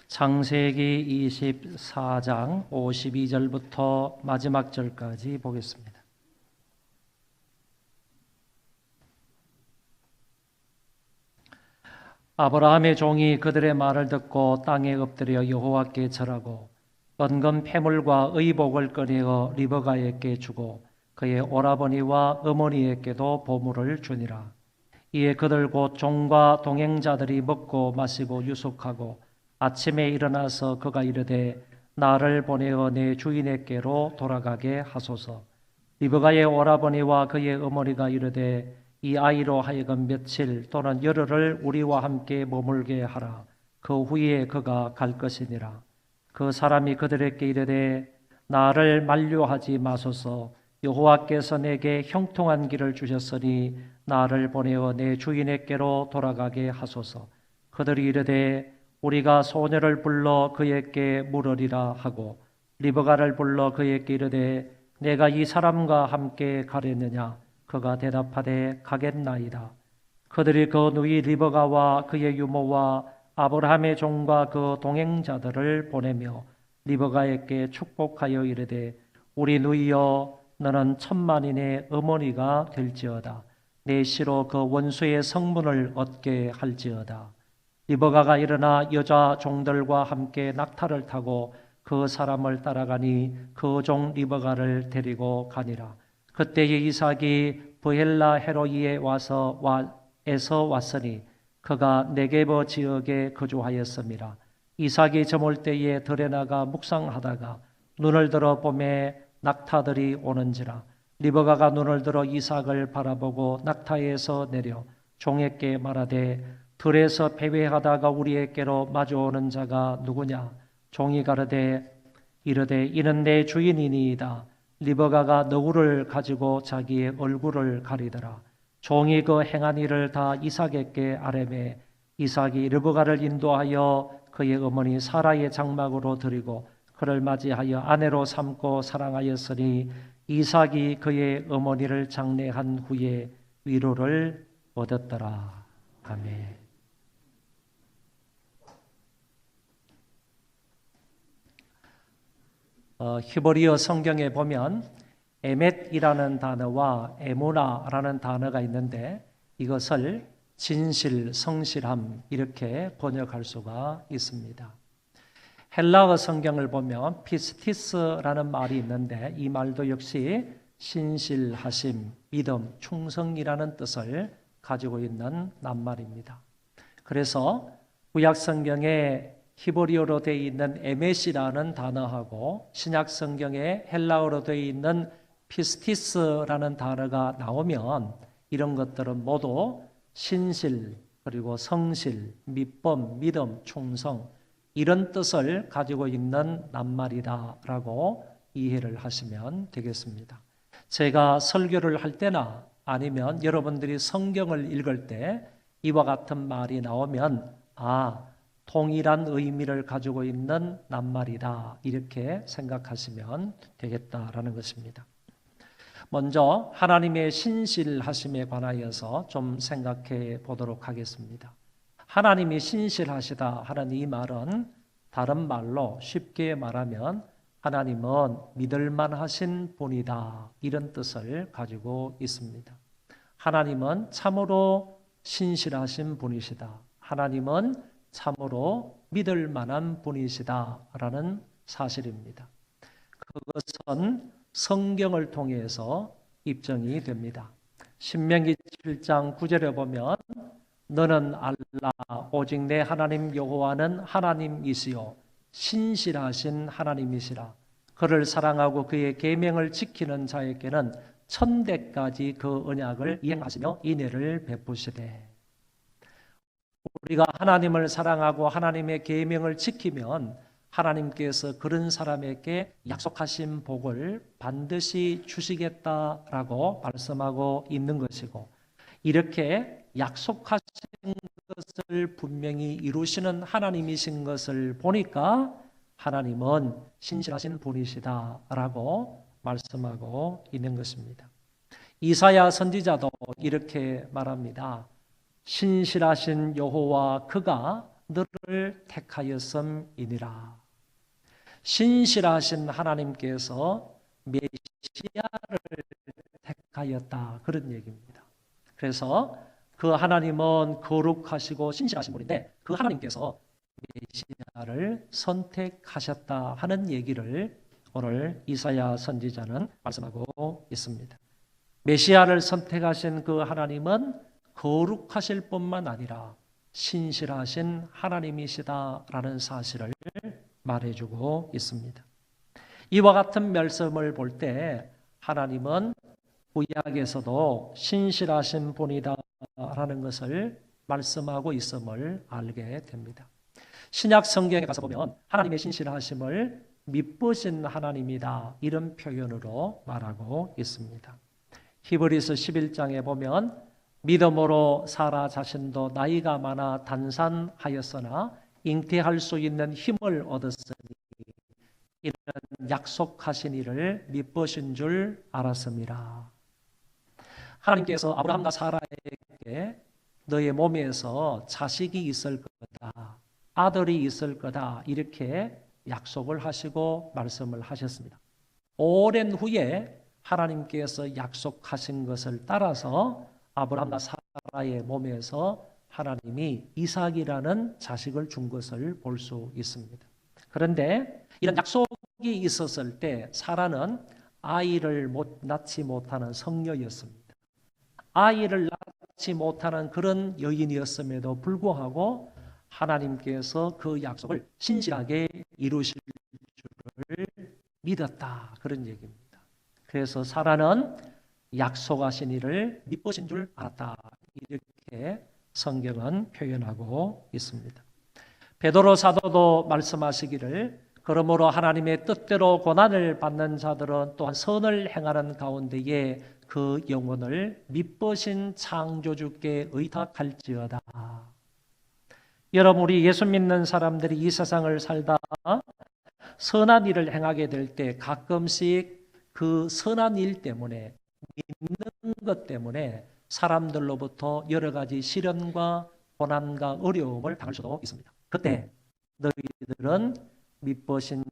창세기 24장 52절부터 마지막 절까지 보겠습니다. 아브라함의 종이 그들의 말을 듣고 땅에 엎드려 여호와께 절하고 은금 패물과 의복을 꺼내어 리브가에게 주고 그의 오라버니와 어머니에게도 보물을 주니라. 이에 그들 곧 종과 동행자들이 먹고 마시고 유숙하고 아침에 일어나서 그가 이르되 나를 보내어 내 주인에게로 돌아가게 하소서. 리브가의 오라버니와 그의 어머니가 이르되 이 아이로 하여금 며칠 또는 열흘을 우리와 함께 머물게 하라. 그 후에 그가 갈 것이니라. 그 사람이 그들에게 이르되 나를 만류하지 마소서. 여호와께서 내게 형통한 길을 주셨으니 나를 보내어 내 주인에게로 돌아가게 하소서. 그들이 이르되 우리가 소녀를 불러 그에게 물으리라 하고 리브가를 불러 그에게 이르되 내가 이 사람과 함께 가려느냐. 그가 대답하되 가겠나이다. 그들이 그 누이 리브가와 그의 유모와 아브라함의 종과 그 동행자들을 보내며 리브가에게 축복하여 이르되 우리 누이여 너는 천만인의 어머니가 될지어다. 내 시로 그 원수의 성문을 얻게 할지어다. 리브가가 일어나 여자 종들과 함께 낙타를 타고 그 사람을 따라가니 그 종 리브가를 데리고 가니라. 그때에 이삭이 브헬라 헤로이에 에서 왔으니 그가 네게버 지역에 거주하였습니다. 이삭이 저물 때에 들에 나가 묵상하다가 눈을 들어 봄에 낙타들이 오는지라. 리브가가 눈을 들어 이삭을 바라보고 낙타에서 내려 종에게 말하되 들에서 배회하다가 우리에게로 마주오는 자가 누구냐. 종이 가르되 이르되 이는 내 주인이니이다. 리브가가 너구를 가지고 자기의 얼굴을 가리더라. 종이 그 행한 일을 다 이삭에게 아뢰매 이삭이 르브가를 인도하여 그의 어머니 사라의 장막으로 드리고 그를 맞이하여 아내로 삼고 사랑하였으니 이삭이 그의 어머니를 장례한 후에 위로를 얻었더라. 아멘. 히브리어 성경에 보면 에멧이라는 단어와 에모나라는 단어가 있는데 이것을 진실, 성실함 이렇게 번역할 수가 있습니다. 헬라어 성경을 보면 피스티스라는 말이 있는데 이 말도 역시 신실하심, 믿음, 충성이라는 뜻을 가지고 있는 낱말입니다. 그래서 구약 성경에 히브리어로 되어 있는 에멧이라는 단어하고 신약 성경에 헬라어로 되어 있는 피스티스라는 단어가 나오면 이런 것들은 모두 신실, 그리고 성실, 믿범, 믿음, 충성 이런 뜻을 가지고 있는 낱말이다라고 이해를 하시면 되겠습니다. 제가 설교를 할 때나 아니면 여러분들이 성경을 읽을 때 이와 같은 말이 나오면 동일한 의미를 가지고 있는 낱말이다 이렇게 생각하시면 되겠다라는 것입니다. 먼저 하나님의 신실하심에 관하여서 좀 생각해 보도록 하겠습니다. 하나님이 신실하시다 하는 이 말은 다른 말로 쉽게 말하면 하나님은 믿을만하신 분이다 이런 뜻을 가지고 있습니다. 하나님은 참으로 신실하신 분이시다. 하나님은 참으로 믿을 만한 분이시다라는 사실입니다. 그것은 성경을 통해서 입증이 됩니다. 신명기 7장 9절에 보면 너는 알라 오직 내 하나님 여호와는 하나님이시요 신실하신 하나님이시라. 그를 사랑하고 그의 계명을 지키는 자에게는 천대까지 그 언약을 이행하시며 인애를 베푸시되. 우리가 하나님을 사랑하고 하나님의 계명을 지키면 하나님께서 그런 사람에게 약속하신 복을 반드시 주시겠다라고 말씀하고 있는 것이고 이렇게 약속하신 것을 분명히 이루시는 하나님이신 것을 보니까 하나님은 신실하신 분이시다라고 말씀하고 있는 것입니다. 이사야 선지자도 이렇게 말합니다. 신실하신 여호와 그가 너를 택하였음이니라. 신실하신 하나님께서 메시아를 택하였다 그런 얘기입니다. 그래서 그 하나님은 거룩하시고 신실하신 분인데 그 하나님께서 메시아를 선택하셨다 하는 얘기를 오늘 이사야 선지자는 말씀하고 있습니다. 메시아를 선택하신 그 하나님은 거룩하실 뿐만 아니라 신실하신 하나님이시다라는 사실을 말해주고 있습니다. 이와 같은 말씀을 볼 때 하나님은 구약에서도 신실하신 분이다라는 것을 말씀하고 있음을 알게 됩니다. 신약 성경에 가서 보면 하나님의 신실하심을 미쁘신 하나님이다 이런 표현으로 말하고 있습니다. 히브리서 11장에 보면 믿음으로 사라 자신도 나이가 많아 단산하였으나 잉태할 수 있는 힘을 얻었으니 이는 약속하신 이를 미쁘신 줄 알았습니다. 하나님께서 아브라함과 사라에게 너의 몸에서 자식이 있을 거다, 아들이 있을 거다 이렇게 약속을 하시고 말씀을 하셨습니다. 오랜 후에 하나님께서 약속하신 것을 따라서 아브라함과 사라의 몸에서 하나님이 이삭이라는 자식을 준 것을 볼 수 있습니다. 그런데 이런 약속이 있었을 때 사라는 아이를 낳지 못하는 성녀였습니다. 아이를 낳지 못하는 그런 여인이었음에도 불구하고 하나님께서 그 약속을 신실하게 이루실 줄을 믿었다 그런 얘기입니다. 그래서 사라는 약속하신 이를 미쁘신 줄 알았다 이렇게 성경은 표현하고 있습니다. 베드로 사도도 말씀하시기를 그러므로 하나님의 뜻대로 고난을 받는 자들은 또한 선을 행하는 가운데에 그 영혼을 미쁘신 창조주께 의탁할지어다. 여러분, 우리 예수 믿는 사람들이 이 세상을 살다 선한 일을 행하게 될 때 가끔씩 그 선한 일 때문에, 믿는 것 때문에 사람들로부터 여러 가지 시련과 고난과 어려움을 당할 수도 있습니다. 그때 너희들은 미쁘신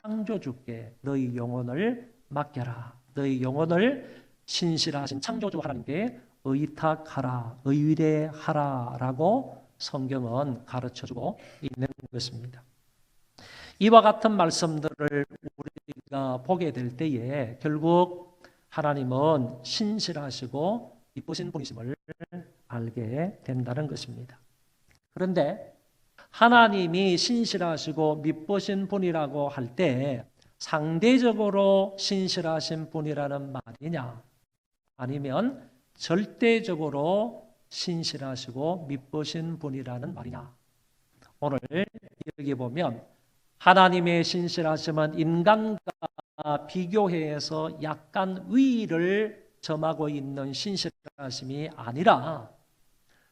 창조주께 너희 영혼을 맡겨라. 너희 영혼을 신실하신 창조주 하나님께 의탁하라, 의뢰하라 라고 성경은 가르쳐주고 있는 것입니다. 이와 같은 말씀들을 우리가 보게 될 때에 결국 하나님은 신실하시고 이쁘신 분이심을 알게 된다는 것입니다. 그런데 하나님이 신실하시고 미쁘신 분이라고 할 때 상대적으로 신실하신 분이라는 말이냐, 아니면 절대적으로 신실하시고 미쁘신 분이라는 말이냐. 오늘 여기 보면 하나님의 신실하심은 인간과 비교해서 약간 위를 점하고 있는 신실하심이 아니라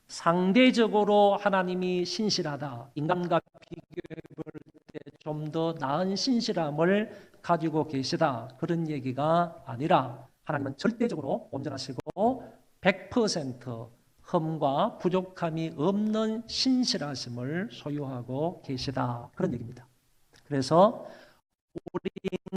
상대적으로 하나님이 신실하다, 인간과 비교해 볼 때 좀 더 나은 신실함을 가지고 계시다, 그런 얘기가 아니라 하나님은 절대적으로 온전하시고 100% 흠과 부족함이 없는 신실하심을 소유하고 계시다, 그런 얘기입니다. 그래서 우리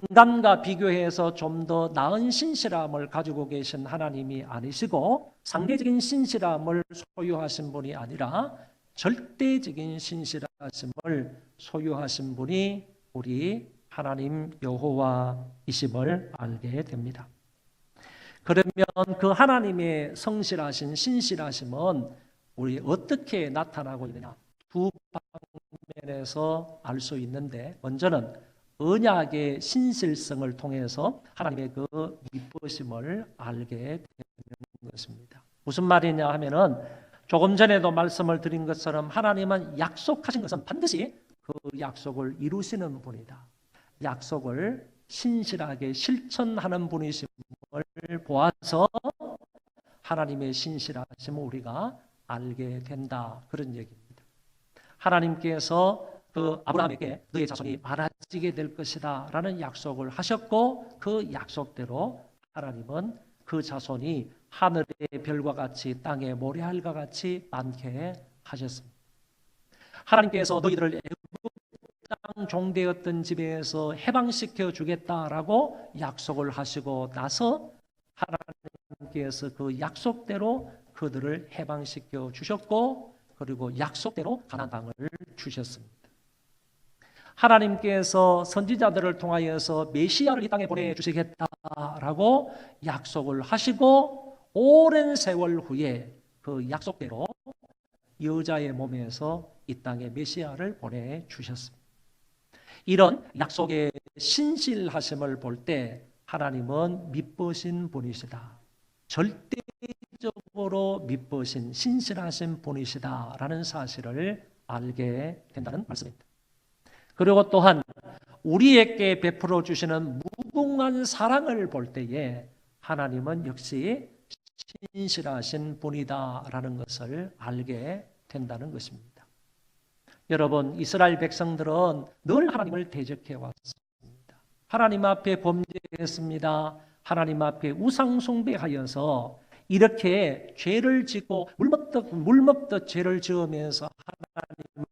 인간과 비교해서 좀 더 나은 신실함을 가지고 계신 하나님이 아니시고 상대적인 신실함을 소유하신 분이 아니라 절대적인 신실하심을 소유하신 분이 우리 하나님 여호와이심을 알게 됩니다. 그러면 그 하나님의 성실하신 신실하심은 우리 어떻게 나타나고 있느냐? 두 방면에서 알 수 있는데, 먼저는 언약의 신실성을 통해서 하나님의 그 미쁘심을 알게 되는 것입니다. 무슨 말이냐 하면은 조금 전에도 말씀을 드린 것처럼 하나님은 약속하신 것은 반드시 그 약속을 이루시는 분이다. 약속을 신실하게 실천하는 분이심을 보아서 하나님의 신실하심을 우리가 알게 된다, 그런 얘기입니다. 하나님께서 그 아브라함에게 너의 자손이 많아지게 될 것이다 라는 약속을 하셨고, 그 약속대로 하나님은 그 자손이 하늘의 별과 같이 땅의 모래알과 같이 많게 하셨습니다. 하나님께서 너희들을 애굽 땅 종되었던 집에서 해방시켜 주겠다라고 약속을 하시고 나서 하나님께서 그 약속대로 그들을 해방시켜 주셨고, 그리고 약속대로 가나안 땅을 주셨습니다. 하나님께서 선지자들을 통하여서 메시아를 이 땅에 보내주시겠다라고 약속을 하시고 오랜 세월 후에 그 약속대로 여자의 몸에서 이 땅에 메시아를 보내주셨습니다. 이런 약속의 신실하심을 볼 때 하나님은 미쁘신 분이시다, 절대적으로 미쁘신 신실하신 분이시다라는 사실을 알게 된다는 말씀입니다. 그리고 또한 우리에게 베풀어 주시는 무궁한 사랑을 볼 때에 하나님은 역시 신실하신 분이다라는 것을 알게 된다는 것입니다. 여러분, 이스라엘 백성들은 늘 하나님을 대적해 왔습니다. 하나님 앞에 범죄했습니다. 하나님 앞에 우상 숭배하여서 이렇게 죄를 짓고 물먹듯 죄를 지으면서 하나님을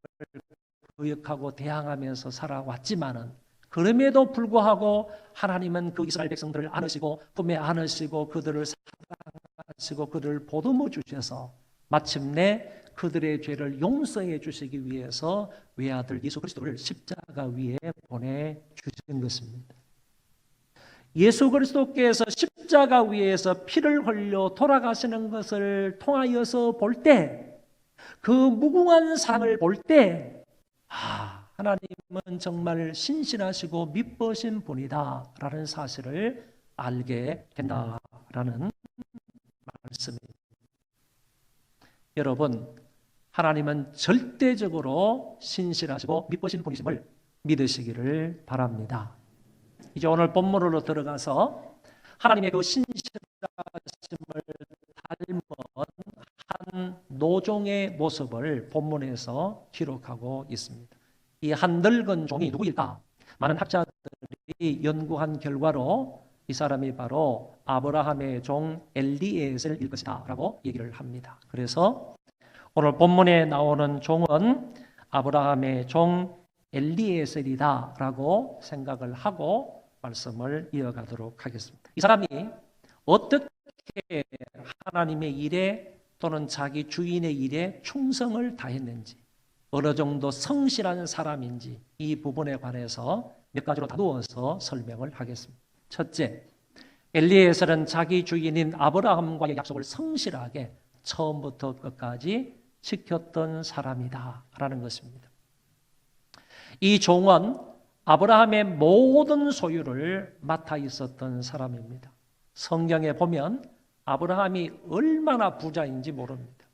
거역하고 대항하면서 살아왔지만은, 그럼에도 불구하고 하나님은 그 이스라엘 백성들을 안으시고 품에 안으시고 그들을 사랑하시고 그들을 보듬어 주셔서 마침내 그들의 죄를 용서해 주시기 위해서 외아들 예수 그리스도를 십자가 위에 보내주신 것입니다. 예수 그리스도께서 십자가 위에서 피를 흘려 돌아가시는 것을 통하여서 볼 때, 그 무궁한 사랑을 볼 때, 하나님은 정말 신실하시고 미쁘신 분이다 라는 사실을 알게 된다라는 말씀입니다. 여러분, 하나님은 절대적으로 신실하시고 미쁘신 분이심을 믿으시기를 바랍니다. 이제 오늘 본문으로 들어가서 하나님의 그 신실하심을 말씀을 닮은 한 노종의 모습을 본문에서 기록하고 있습니다. 이 한 늙은 종이 누구일까? 많은 학자들이 연구한 결과로 이 사람이 바로 아브라함의 종 엘리에셀일 것이다 라고 얘기를 합니다. 그래서 오늘 본문에 나오는 종은 아브라함의 종 엘리에셀이다 라고 생각을 하고 말씀을 이어가도록 하겠습니다. 이 사람이 어떻게 하나님의 일에 또는 자기 주인의 일에 충성을 다했는지, 어느 정도 성실한 사람인지 이 부분에 관해서 몇 가지로 나누어서 설명을 하겠습니다. 첫째, 엘리에셀은 자기 주인인 아브라함과의 약속을 성실하게 처음부터 끝까지 지켰던 사람이다 라는 것입니다. 이 종은 아브라함의 모든 소유를 맡아 있었던 사람입니다. 성경에 보면 아브라함이 얼마나 부자인지 모릅니다.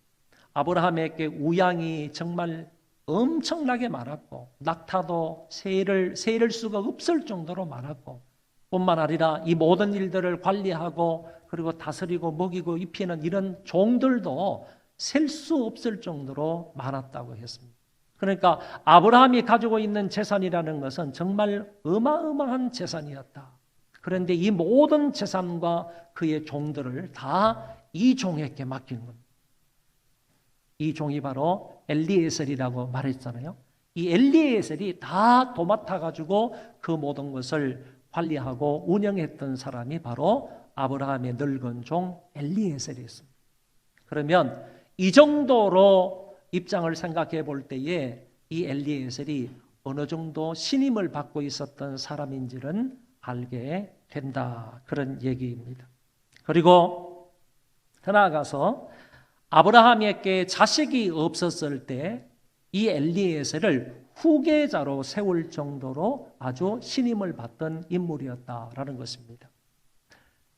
아브라함에게 우양이 정말 엄청나게 많았고 낙타도 세일 수가 없을 정도로 많았고, 뿐만 아니라 이 모든 일들을 관리하고 그리고 다스리고 먹이고 입히는 이런 종들도 셀 수 없을 정도로 많았다고 했습니다. 그러니까 아브라함이 가지고 있는 재산이라는 것은 정말 어마어마한 재산이었다. 그런데 이 모든 재산과 그의 종들을 다 이 종에게 맡긴 겁니다. 이 종이 바로 엘리에셀이라고 말했잖아요. 이 엘리에셀이 다 도맡아 가지고 그 모든 것을 관리하고 운영했던 사람이 바로 아브라함의 늙은 종 엘리에셀이었습니다. 그러면 이 정도로 입장을 생각해 볼 때에 이 엘리에셀이 어느 정도 신임을 받고 있었던 사람인지는 알게 된다, 그런 얘기입니다. 그리고 더 나아가서 아브라함에게 자식이 없었을 때 이 엘리에셀을 후계자로 세울 정도로 아주 신임을 받던 인물이었다라는 것입니다.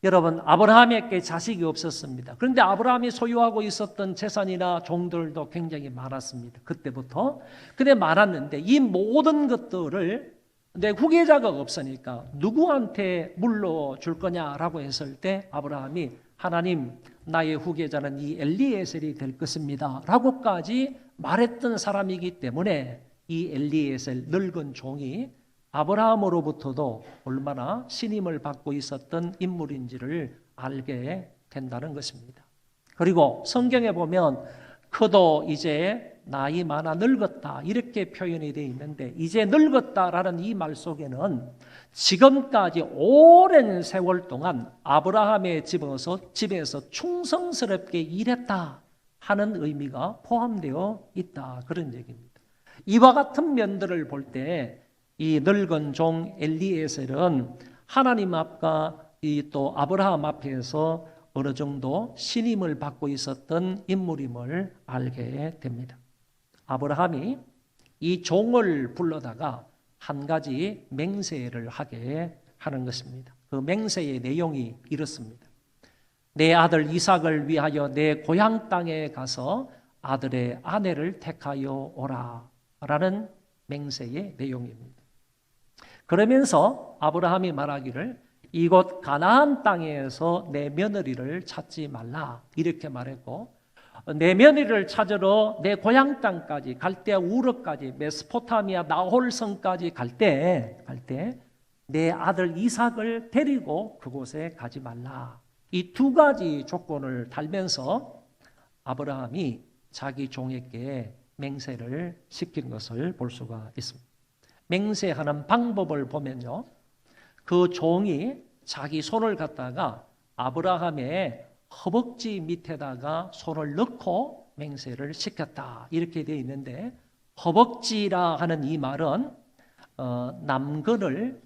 여러분, 아브라함에게 자식이 없었습니다. 그런데 아브라함이 소유하고 있었던 재산이나 종들도 굉장히 많았습니다. 그때부터. 근데 많았는데 이 모든 것들을 내 후계자가 없으니까 누구한테 물려줄 거냐라고 했을 때 아브라함이 하나님, 나의 후계자는 이 엘리에셀이 될 것입니다 라고까지 말했던 사람이기 때문에 이 엘리에셀 늙은 종이 아브라함으로부터도 얼마나 신임을 받고 있었던 인물인지를 알게 된다는 것입니다. 그리고 성경에 보면 그도 이제 나이 많아 늙었다 이렇게 표현이 되어 있는데, 이제 늙었다라는 이 말 속에는 지금까지 오랜 세월 동안 아브라함의 집에서 충성스럽게 일했다 하는 의미가 포함되어 있다, 그런 얘기입니다. 이와 같은 면들을 볼 때 이 늙은 종 엘리에셀은 하나님 앞과 이 또 아브라함 앞에서 어느 정도 신임을 받고 있었던 인물임을 알게 됩니다. 아브라함이 이 종을 불러다가 한 가지 맹세를 하게 하는 것입니다. 그 맹세의 내용이 이렇습니다. 내 아들 이삭을 위하여 내 고향 땅에 가서 아들의 아내를 택하여 오라 라는 맹세의 내용입니다. 그러면서 아브라함이 말하기를 이곳 가나안 땅에서 내 며느리를 찾지 말라 이렇게 말했고, 내 며느리를 찾으러 내 고향 땅까지 갈대아 우르까지 메소포타미아 나홀성까지 갈 때 내 아들 이삭을 데리고 그곳에 가지 말라. 이 두 가지 조건을 달면서 아브라함이 자기 종에게 맹세를 시킨 것을 볼 수가 있습니다. 맹세하는 방법을 보면요, 그 종이 자기 손을 갖다가 아브라함의 허벅지 밑에다가 손을 넣고 맹세를 시켰다 이렇게 되어 있는데, 허벅지라 하는 이 말은 남근을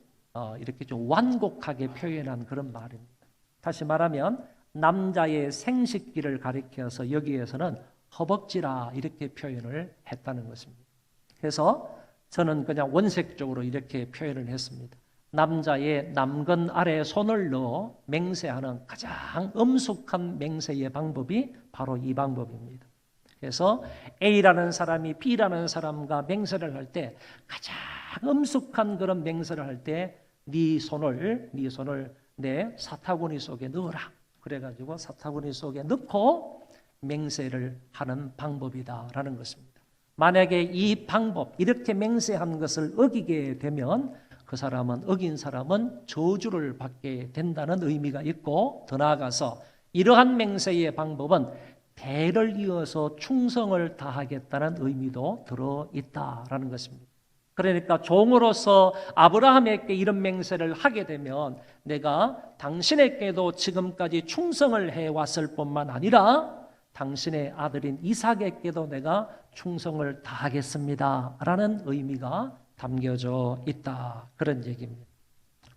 이렇게 좀 완곡하게 표현한 그런 말입니다. 다시 말하면 남자의 생식기를 가리켜서 여기에서는 허벅지라 이렇게 표현을 했다는 것입니다. 그래서 저는 그냥 원색적으로 이렇게 표현을 했습니다. 남자의 남근 아래에 손을 넣어 맹세하는 가장 엄숙한 맹세의 방법이 바로 이 방법입니다. 그래서 A라는 사람이 B라는 사람과 맹세를 할 때 가장 엄숙한 그런 맹세를 할 때 네 손을 내 사타구니 속에 넣어라. 그래가지고 사타구니 속에 넣고 맹세를 하는 방법이다라는 것입니다. 만약에 이 방법, 이렇게 맹세한 것을 어기게 되면 그 사람은, 어긴 사람은 저주를 받게 된다는 의미가 있고, 더 나아가서 이러한 맹세의 방법은 대를 이어서 충성을 다하겠다는 의미도 들어있다라는 것입니다. 그러니까 종으로서 아브라함에게 이런 맹세를 하게 되면 내가 당신에게도 지금까지 충성을 해왔을 뿐만 아니라 당신의 아들인 이삭에게도 내가 충성을 다하겠습니다 라는 의미가 담겨져 있다, 그런 얘기입니다.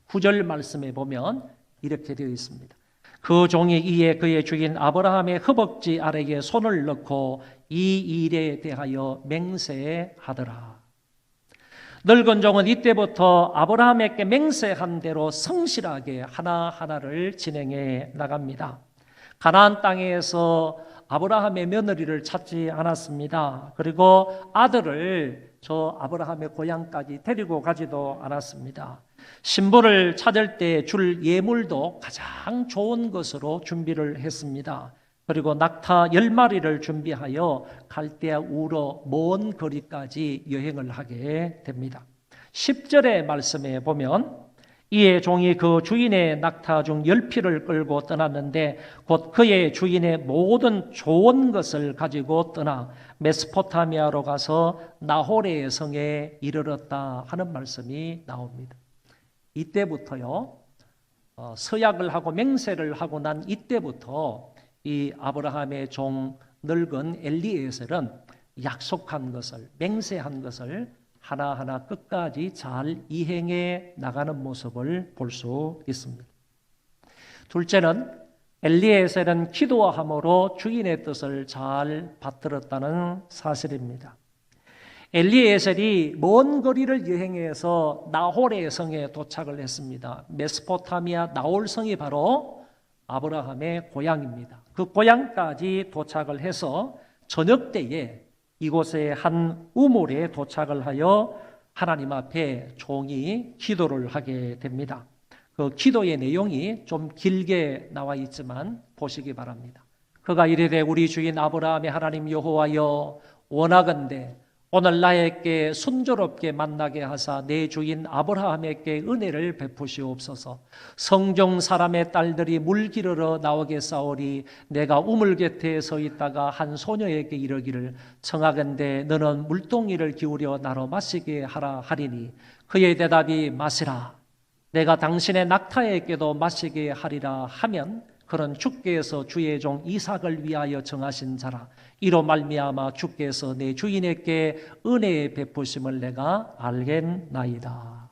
9절 말씀에 보면 이렇게 되어 있습니다. 그 종이 이에 그의 주인 아브라함의 허벅지 아래에 손을 넣고 이 일에 대하여 맹세하더라. 늙은 종은 이때부터 아브라함에게 맹세한 대로 성실하게 하나하나를 진행해 나갑니다. 가나안 땅에서 아브라함의 며느리를 찾지 않았습니다. 그리고 아들을 저 아브라함의 고향까지 데리고 가지도 않았습니다. 신부를 찾을 때 줄 예물도 가장 좋은 것으로 준비를 했습니다. 그리고 낙타 10마리를 준비하여 갈대아 우로 먼 거리까지 여행을 하게 됩니다. 10절의 말씀에 보면 이에 종이 그 주인의 낙타 중 10匹를 끌고 떠났는데 곧 그의 주인의 모든 좋은 것을 가지고 떠나 메소포타미아로 가서 나홀의 성에 이르렀다 하는 말씀이 나옵니다. 이때부터요, 서약을 하고 맹세를 하고 난 이때부터 이 아브라함의 종 늙은 엘리에셀은 약속한 것을, 맹세한 것을 하나하나 끝까지 잘 이행해 나가는 모습을 볼 수 있습니다. 둘째는 엘리에셀은 기도함으로 주인의 뜻을 잘 받들었다는 사실입니다. 엘리에셀이 먼 거리를 여행해서 나홀의 성에 도착을 했습니다. 메소포타미아 나홀 성이 바로 아브라함의 고향입니다. 그 고향까지 도착을 해서 저녁 때에 이곳에 한 우물에 도착을 하여 하나님 앞에 종이 기도를 하게 됩니다. 그 기도의 내용이 좀 길게 나와 있지만 보시기 바랍니다. 그가 이르되 우리 주인 아브라함의 하나님 여호와여, 원하건대 오늘 나에게 순조롭게 만나게 하사 내 주인 아브라함에게 은혜를 베푸시옵소서. 성종 사람의 딸들이 물 기르러 나오게 싸우리 내가 우물 곁에 서 있다가 한 소녀에게 이르기를 청하건대 너는 물동이를 기울여 나로 마시게 하라 하리니 그의 대답이 마시라. 내가 당신의 낙타에게도 마시게 하리라 하면 그런 주께서 주의 종 이삭을 위하여 정하신 자라. 이로 말미암아 주께서 내 주인에게 은혜의 베푸심을 내가 알겠나이다.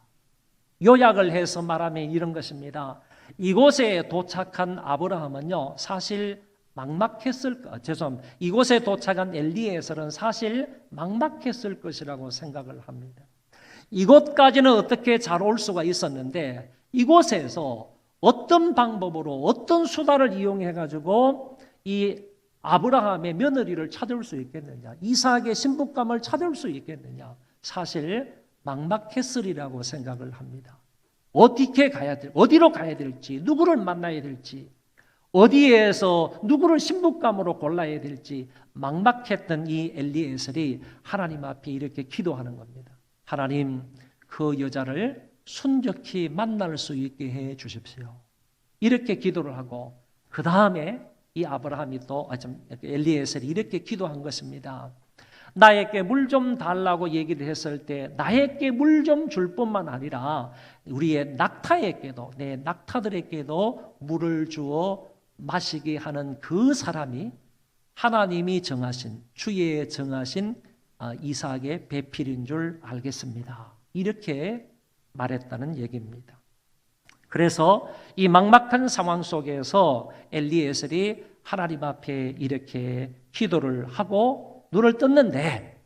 요약을 해서 말하면 이런 것입니다. 이곳에 도착한 아브라함은요, 사실 이곳에 도착한 엘리에셀은 사실 막막했을 것이라고 생각을 합니다. 이곳까지는 어떻게 잘 올 수가 있었는데 이곳에서 어떤 방법으로 어떤 수단을 이용해 가지고 이 아브라함의 며느리를 찾을 수 있겠느냐, 이삭의 신부감을 찾을 수 있겠느냐, 사실 막막했으리라고 생각을 합니다. 어떻게 가야 될, 어디로 가야 될지, 누구를 만나야 될지, 어디에서 누구를 신부감으로 골라야 될지 막막했던 이 엘리에셀이 하나님 앞에 이렇게 기도하는 겁니다. 하나님, 그 여자를 순적히 만날 수 있게 해 주십시오. 이렇게 기도를 하고 그 다음에 이 아브라함이 또 엘리에셀이 이렇게 기도한 것입니다. 나에게 물 좀 달라고 얘기를 했을 때 나에게 물 좀 줄 뿐만 아니라 우리의 낙타에게도, 내 낙타들에게도 물을 주어 마시게 하는 그 사람이 하나님이 정하신, 주의 정하신 이삭의 배필인 줄 알겠습니다. 이렇게 말했다는 얘기입니다. 그래서 이 막막한 상황 속에서 엘리에셀이 하나님 앞에 이렇게 기도를 하고 눈을 떴는데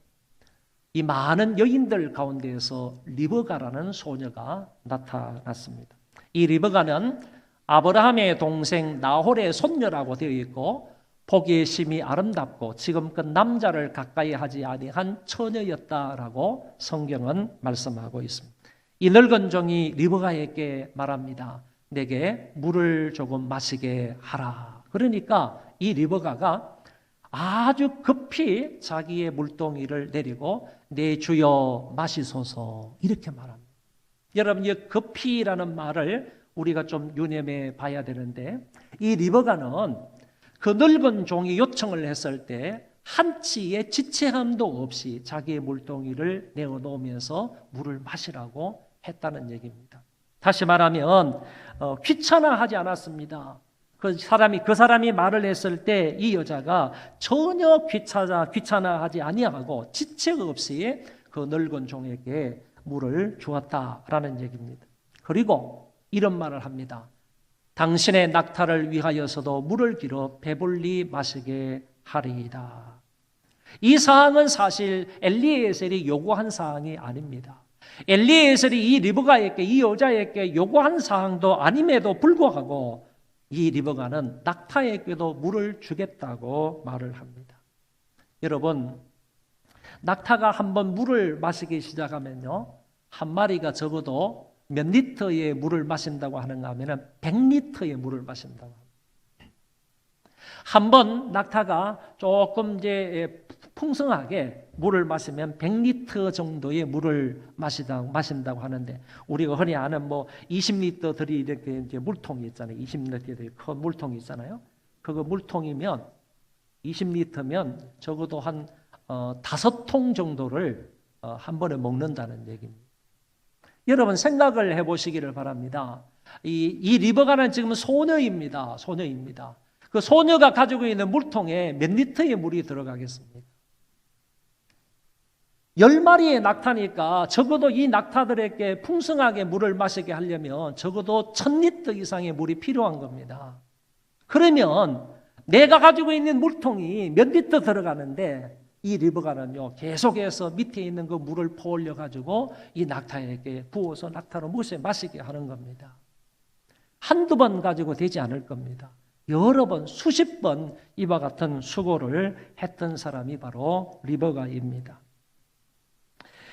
이 많은 여인들 가운데에서 리브가라는 소녀가 나타났습니다. 이 리브가는 아브라함의 동생 나홀의 손녀라고 되어 있고 보기에 심히 아름답고 지금껏 남자를 가까이 하지 아니한 처녀였다라고 성경은 말씀하고 있습니다. 이 늙은 종이 리브가에게 말합니다. 내게 물을 조금 마시게 하라. 그러니까 이 리버가가 아주 급히 자기의 물동이를 내리고 내 주여 마시소서 이렇게 말합니다. 여러분, 이 급히라는 말을 우리가 좀 유념해 봐야 되는데, 이 리버가는 그 늙은 종이 요청을 했을 때 한치의 지체함도 없이 자기의 물동이를 내어놓으면서 물을 마시라고 했다는 얘기입니다. 다시 말하면 귀찮아하지 않았습니다. 그 사람이 말을 했을 때 이 여자가 전혀 귀찮아하지 아니하고 지체 없이 그 늙은 종에게 물을 주었다라는 얘기입니다. 그리고 이런 말을 합니다. 당신의 낙타를 위하여서도 물을 길어 배불리 마시게 하리이다. 이 사항은 사실 엘리에셀이 요구한 사항이 아닙니다. 엘리에셀이 이 리버가에게, 이 여자에게 요구한 사항도 아님에도 불구하고 이 리버가는 낙타에게도 물을 주겠다고 말을 합니다. 여러분, 낙타가 한번 물을 마시기 시작하면요, 한 마리가 적어도 몇 리터의 물을 마신다고 하는가 하면 100리터의 물을 마신다고 합니다. 한번 낙타가 조금 이제 풍성하게 물을 마시면 100리터 정도의 물을 마신다고 하는데, 우리가 흔히 아는 뭐 20리터들이 이렇게 이제 물통이 있잖아요. 20리터의 큰 물통이 있잖아요. 그거 물통이면 20리터면 적어도 한 5통 정도를 한 번에 먹는다는 얘기입니다. 여러분, 생각을 해보시기를 바랍니다. 이 리버가는 지금 소녀입니다. 소녀입니다. 그 소녀가 가지고 있는 물통에 몇 리터의 물이 들어가겠습니까? 10마리의 낙타니까 적어도 이 낙타들에게 풍성하게 물을 마시게 하려면 적어도 1000리터 이상의 물이 필요한 겁니다. 그러면 내가 가지고 있는 물통이 몇 리터 들어가는데, 이 리버가는요 계속해서 밑에 있는 그 물을 퍼올려 가지고 이 낙타에게 부어서 낙타로 마시게 하는 겁니다. 한두 번 가지고 되지 않을 겁니다. 여러 번, 수십 번 이와 같은 수고를 했던 사람이 바로 리버가입니다.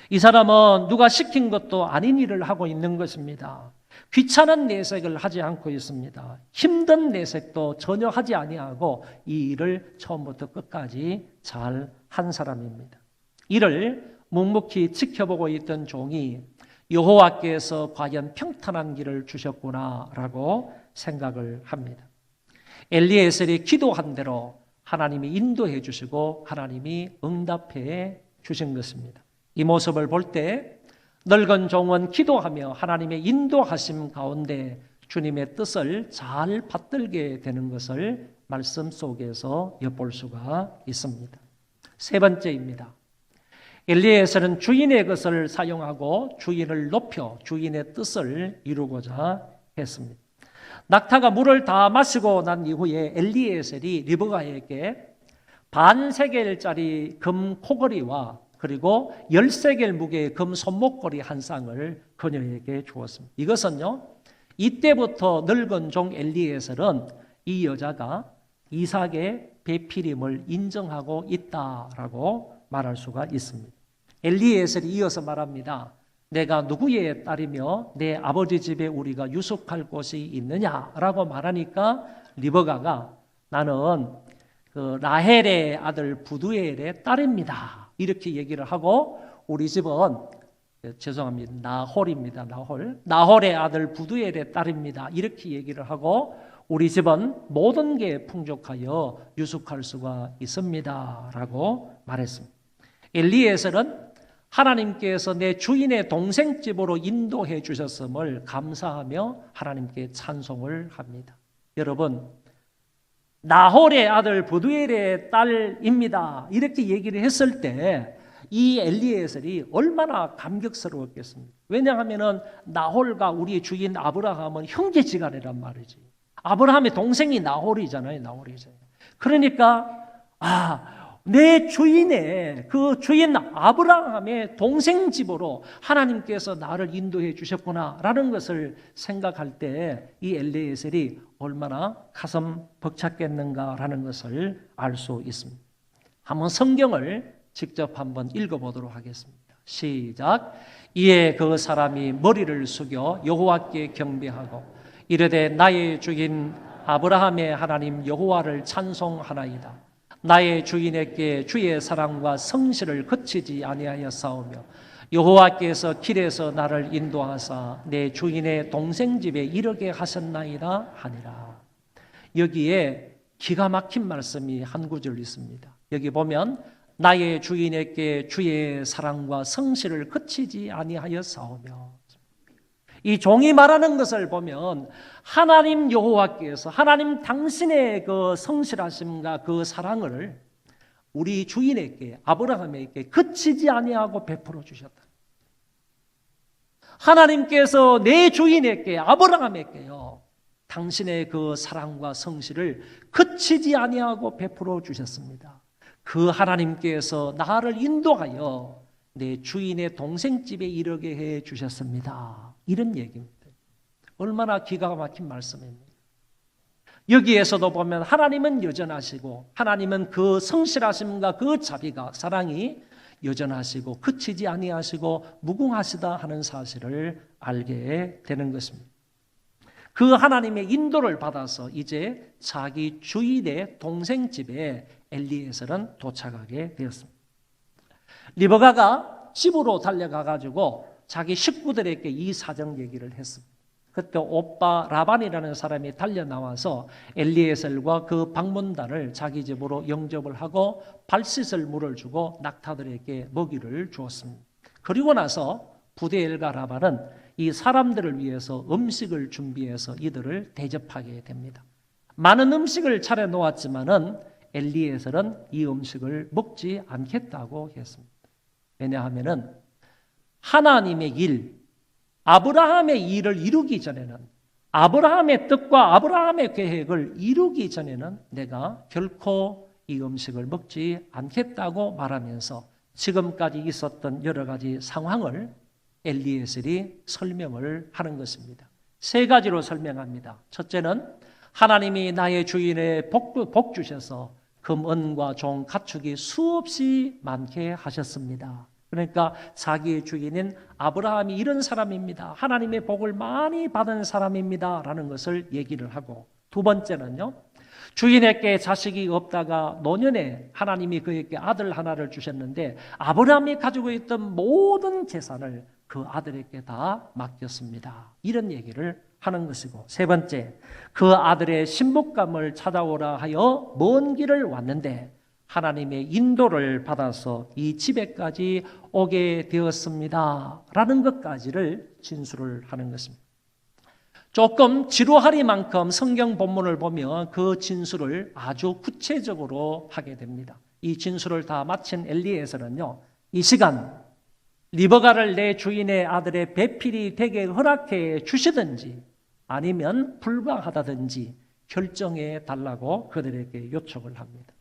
이 사람은 누가 시킨 것도 아닌 일을 하고 있는 것입니다. 귀찮은 내색을 하지 않고 있습니다. 힘든 내색도 전혀 하지 아니하고 이 일을 처음부터 끝까지 잘 한 사람입니다. 이를 묵묵히 지켜보고 있던 종이 여호와께서 과연 평탄한 길을 주셨구나라고 생각을 합니다. 엘리에셀이 기도한 대로 하나님이 인도해 주시고 하나님이 응답해 주신 것입니다. 이 모습을 볼 때 늙은 종은 기도하며 하나님의 인도하심 가운데 주님의 뜻을 잘 받들게 되는 것을 말씀 속에서 엿볼 수가 있습니다. 세 번째입니다. 엘리에셀은 주인의 것을 사용하고 주인을 높여 주인의 뜻을 이루고자 했습니다. 낙타가 물을 다 마시고 난 이후에 엘리에셀이 리버가에게 반세겔짜리 금 코걸이와 그리고 10세겔 무게의 금 손목걸이 한 쌍을 그녀에게 주었습니다. 이것은요, 이때부터 늙은 종 엘리에셀은 이 여자가 이삭의 배필임을 인정하고 있다라고 말할 수가 있습니다. 엘리에셀이 이어서 말합니다. 내가 누구의 딸이며 내 아버지 집에 우리가 유숙할 곳이 있느냐라고 말하니까 리버가가 나는 그 라헬의 아들 부두엘의 딸입니다. 이렇게 얘기를 하고, 우리 집은 죄송합니다. 나홀입니다. 나홀의 아들 부두엘의 딸입니다. 이렇게 얘기를 하고, 우리 집은 모든 게 풍족하여 유숙할 수가 있습니다. 라고 말했습니다. 엘리에셀은 하나님께서 내 주인의 동생 집으로 인도해 주셨음을 감사하며 하나님께 찬송을 합니다. 여러분, 나홀의 아들 부두엘의 딸입니다. 이렇게 얘기를 했을 때 이 엘리에셀이 얼마나 감격스러웠겠습니까? 왜냐하면 나홀과 우리 주인 아브라함은 형제지간이란 말이지. 아브라함의 동생이 나홀이잖아요. 그러니까 내 주인의 그 주인 아브라함의 동생 집으로 하나님께서 나를 인도해 주셨구나라는 것을 생각할 때 이 엘리에셀이 얼마나 가슴 벅찼겠는가라는 것을 알 수 있습니다. 한번 성경을 직접 한번 읽어보도록 하겠습니다. 시작. 이에 그 사람이 머리를 숙여 여호와께 경배하고 이르되 나의 주인 아브라함의 하나님 여호와를 찬송하나이다. 나의 주인에게 주의 사랑과 성실을 그치지 아니하였사오며 여호와께서 길에서 나를 인도하사 내 주인의 동생 집에 이르게 하셨나이다 하니라. 여기에 기가 막힌 말씀이 한 구절 있습니다. 여기 보면 나의 주인에게 주의 사랑과 성실을 그치지 아니하였사오며, 이 종이 말하는 것을 보면 하나님 여호와께서 하나님 당신의 그 성실하심과 그 사랑을 우리 주인에게 아브라함에게 그치지 아니하고 베풀어 주셨다. 하나님께서 내 주인에게 아브라함에게요 당신의 그 사랑과 성실을 그치지 아니하고 베풀어 주셨습니다. 그 하나님께서 나를 인도하여 내 주인의 동생 집에 이르게 해 주셨습니다. 이런 얘기입니다. 얼마나 기가 막힌 말씀입니까? 여기에서도 보면 하나님은 여전하시고 하나님은 그 성실하심과 그 자비가 사랑이 여전하시고 그치지 아니하시고 무궁하시다 하는 사실을 알게 되는 것입니다. 그 하나님의 인도를 받아서 이제 자기 주인의 동생 집에 엘리에셀은 도착하게 되었습니다. 리브가가 집으로 달려가 가지고 자기 식구들에게 이 사정 얘기를 했습니다. 그때 오빠 라반이라는 사람이 달려 나와서 엘리에셀과 그 방문단을 자기 집으로 영접을 하고 발 씻을 물을 주고 낙타들에게 먹이를 주었습니다. 그리고 나서 부데엘과 라반은 이 사람들을 위해서 음식을 준비해서 이들을 대접하게 됩니다. 많은 음식을 차려 놓았지만은 엘리에셀은 이 음식을 먹지 않겠다고 했습니다. 왜냐하면은 하나님의 일, 아브라함의 일을 이루기 전에는, 아브라함의 뜻과 아브라함의 계획을 이루기 전에는 내가 결코 이 음식을 먹지 않겠다고 말하면서 지금까지 있었던 여러 가지 상황을 엘리에셀이 설명을 하는 것입니다. 세 가지로 설명합니다. 첫째는 하나님이 나의 주인의 복 주셔서 금, 은과 종, 가축이 수없이 많게 하셨습니다. 그러니까 자기의 주인인 아브라함이 이런 사람입니다. 하나님의 복을 많이 받은 사람입니다. 라는 것을 얘기를 하고, 두 번째는요, 주인에게 자식이 없다가 노년에 하나님이 그에게 아들 하나를 주셨는데 아브라함이 가지고 있던 모든 재산을 그 아들에게 다 맡겼습니다. 이런 얘기를 하는 것이고, 세 번째, 그 아들의 신복감을 찾아오라 하여 먼 길을 왔는데 하나님의 인도를 받아서 이 집에까지 오게 되었습니다. 라는 것까지를 진술을 하는 것입니다. 조금 지루하리만큼 성경 본문을 보면 그 진술을 아주 구체적으로 하게 됩니다. 이 진술을 다 마친 엘리에셀은요, 이 시간 리브가를 내 주인의 아들의 배필이 되게 허락해 주시든지 아니면 불가하다든지 결정해 달라고 그들에게 요청을 합니다.